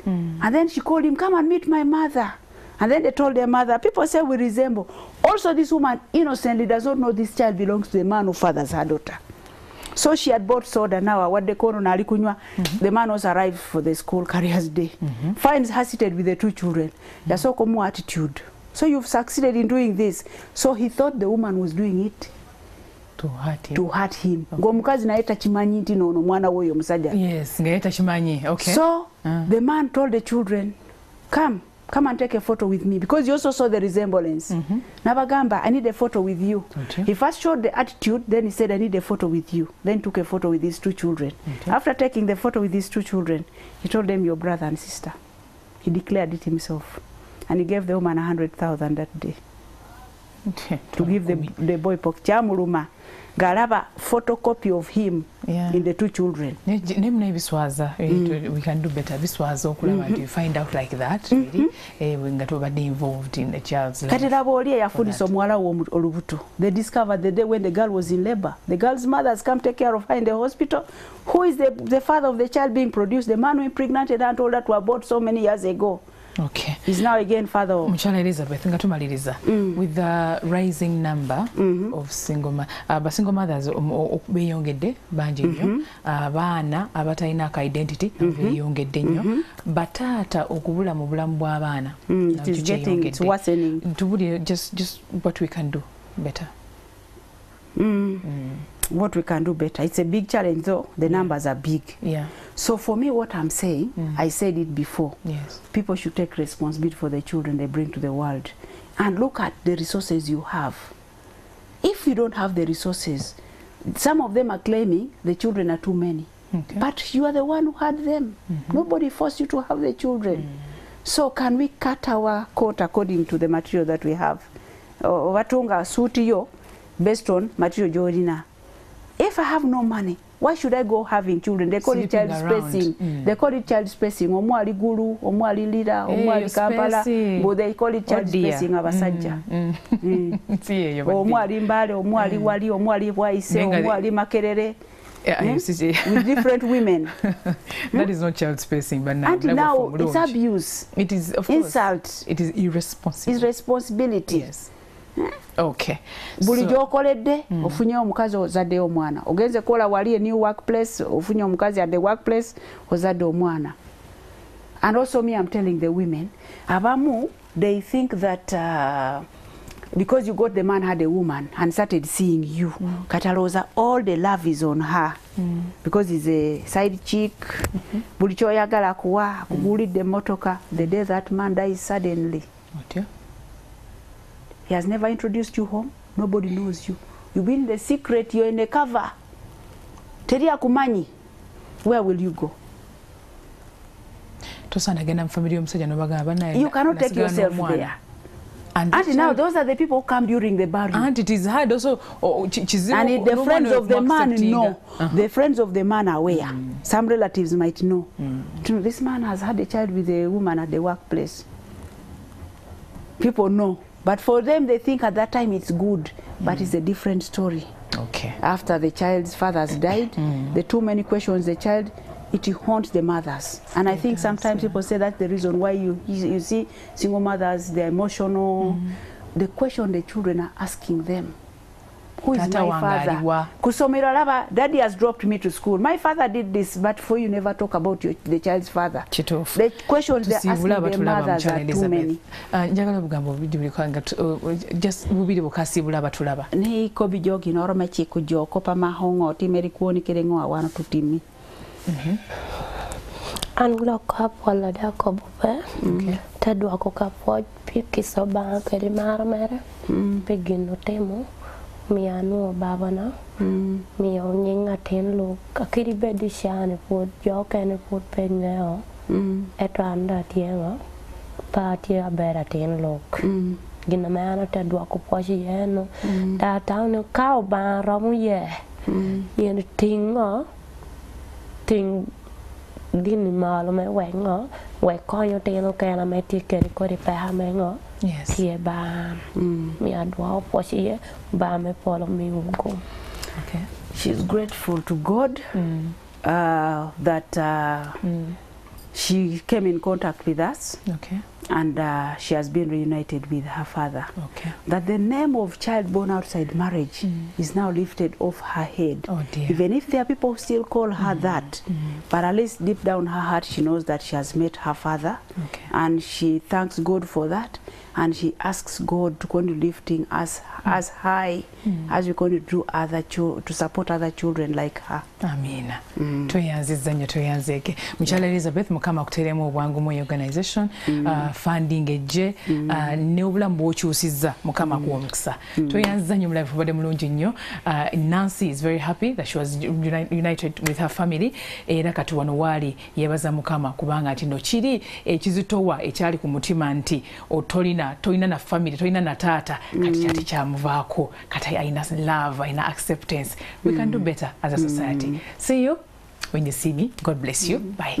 Speaker 2: and then she called him, come and meet my mother. And then they told their mother, people say we resemble. Also this woman innocently does not know this child belongs to the man who fathers her daughter. So she had bought soda now, what they call nalikunywa. The man was arrived for the school careers day. Finds her seated with the 2 children. Yasoko more attitude. So you've succeeded in doing this. So he thought the woman was doing it
Speaker 1: to hurt him.
Speaker 2: Ngomukazi naeta chimanyi nti no mwana woyo musajja.
Speaker 1: Yes, ngaeta chimanyi. Okay.
Speaker 2: So the man told the children, come and take a photo with me, because you also saw the resemblance. Nabagamba, I need a photo with you. He first showed the attitude, then he said, I need a photo with you. Then took a photo with these 2 children. After taking the photo with these 2 children, he told them, your brother and sister. He declared it himself. And he gave the woman 100,000 that day. To give the boy pokchamuluma. Galaba photocopy of him in the 2 children.
Speaker 1: We can do better. Viswaza okulaba to find out like that. Really, when got over involved in the child's life.
Speaker 2: They discovered the day when the girl was in labor. The girl's mothers come take care of her in the hospital. Who is the father of the child being produced? The man who impregnated her and told her to abort so many years ago.
Speaker 1: Okay.
Speaker 2: He's now again father of
Speaker 1: Muchala Elizabeth with the rising number of single mothers beyongedde bangi nnyo, abaana abatalina identity beyongedde nnyo, bataata okubula mu bulamu bw'abaana.
Speaker 2: It's worsening.
Speaker 1: Just what we can do better.
Speaker 2: what we can do better. It's a big challenge though, the numbers are big.
Speaker 1: Yeah.
Speaker 2: So for me, what I'm saying, I said it before,
Speaker 1: Yes.
Speaker 2: people should take responsibility for the children they bring to the world and look at the resources you have. If you don't have the resources, some of them are claiming the children are too many.
Speaker 1: Okay.
Speaker 2: But you are the one who had them. Nobody forced you to have the children. So can we cut our coat according to the material that we have? Watunga suti yo based on material jorina. If I have no money, why should I go having children? They call it child spacing. They call it child spacing. Omwali guru, omwali lira, omwali kampala. But they call it child spacing abasajja. Omwali mbale, omwali wali, omwali waise, omwali makerere. With different women.
Speaker 1: That is not child spacing, but now,
Speaker 2: and now it's abuse.
Speaker 1: It is, of course,
Speaker 2: insult.
Speaker 1: It is irresponsible.
Speaker 2: It's responsibility.
Speaker 1: Yes. Okay.
Speaker 2: Buli gyokoledde ofunye omukazi ozadde omwana. Ogenze kola wali a new workplace, ofunye omukazi at the workplace ozadde omwana. And also me, I'm telling the women, abamu, they think that because you got the man had a woman and started seeing you, Kataloza, all the love is on her. Because he's a side chick. Buli kyoyagala kuwa, kugulidde motoka. The day that man dies suddenly.
Speaker 1: What?
Speaker 2: He has never introduced you home. Nobody knows you. You've been the secret. You're in the cover. Teri akumanyi. Where will you go?
Speaker 1: You
Speaker 2: cannot take yourself there. And now those are the people who come during the burial.
Speaker 1: And it is hard also.
Speaker 2: And the friends of the man know. The friends of the man are aware. Some relatives might know. This man has had a child with a woman at the workplace. People know. But for them, they think at that time it's good. But it's a different story.
Speaker 1: Okay.
Speaker 2: After the child's father has died, the too many questions the child, it haunts the mothers. And I think sometimes people say that's the reason why you see single mothers, they're emotional. The question the children are asking them. Who is my father? Kusomero laba, daddy has dropped me to school. My father did this, but for you never talk about the child's father. The questions they're asking their mothers are too many.
Speaker 1: Just bubiri bukasibula batulaba.
Speaker 2: Ni kobi jogi noroma chiku joko pa mahongo timeri kuoni kerengo awano tutimi.
Speaker 3: Anglo kap wala da ko bube. Tadu ako kapoj piki soba keri mara mere. Pegino temo. Mi anu baba na mi onyinga ten lo akiri bedi shane put joke ne put penyo etanda tienga pa tia bera ten lo gina mana ta do ko poji eno ta ta no ka ba romu ye yen tingo ting dini malo me wengo we konyo teno kana me tikeri ko ri pa mengo. Yes. Tie ba mi adwa pochi ba me polo mi ugo.
Speaker 2: Okay. She's grateful to God that she came in contact with us. Okay. And she has been reunited with her father. Okay. That the name of child born outside marriage is now lifted off her head. Oh dear. Even if there are people who still call her that, but at least deep down her heart she knows that she has met her father. Okay. And she thanks God for that. And she asks God to continue lifting us as high as we're going to do to support other children like her.
Speaker 1: Amina. Tuyanziza nnyo tuyanzeke. Mukyala Elizabeth mukama kuteremu obwangu mu organization funding ejje ne obulamu bw'okyusizza mukama kuwa omukisa. Tuyanziza nnyo mulabe fubadde mulungi nnyo. Nancy is very happy that she was united with her family. Era kati wano waali yeebaza mukama kubanga ati no kiri ekizitowa ekyali ku mutima nti otolina na family, toina na tata, kati chati chamuvaako, kati aina love, aina acceptance. We can do better as a society. See you when you see me. God bless you. Bye.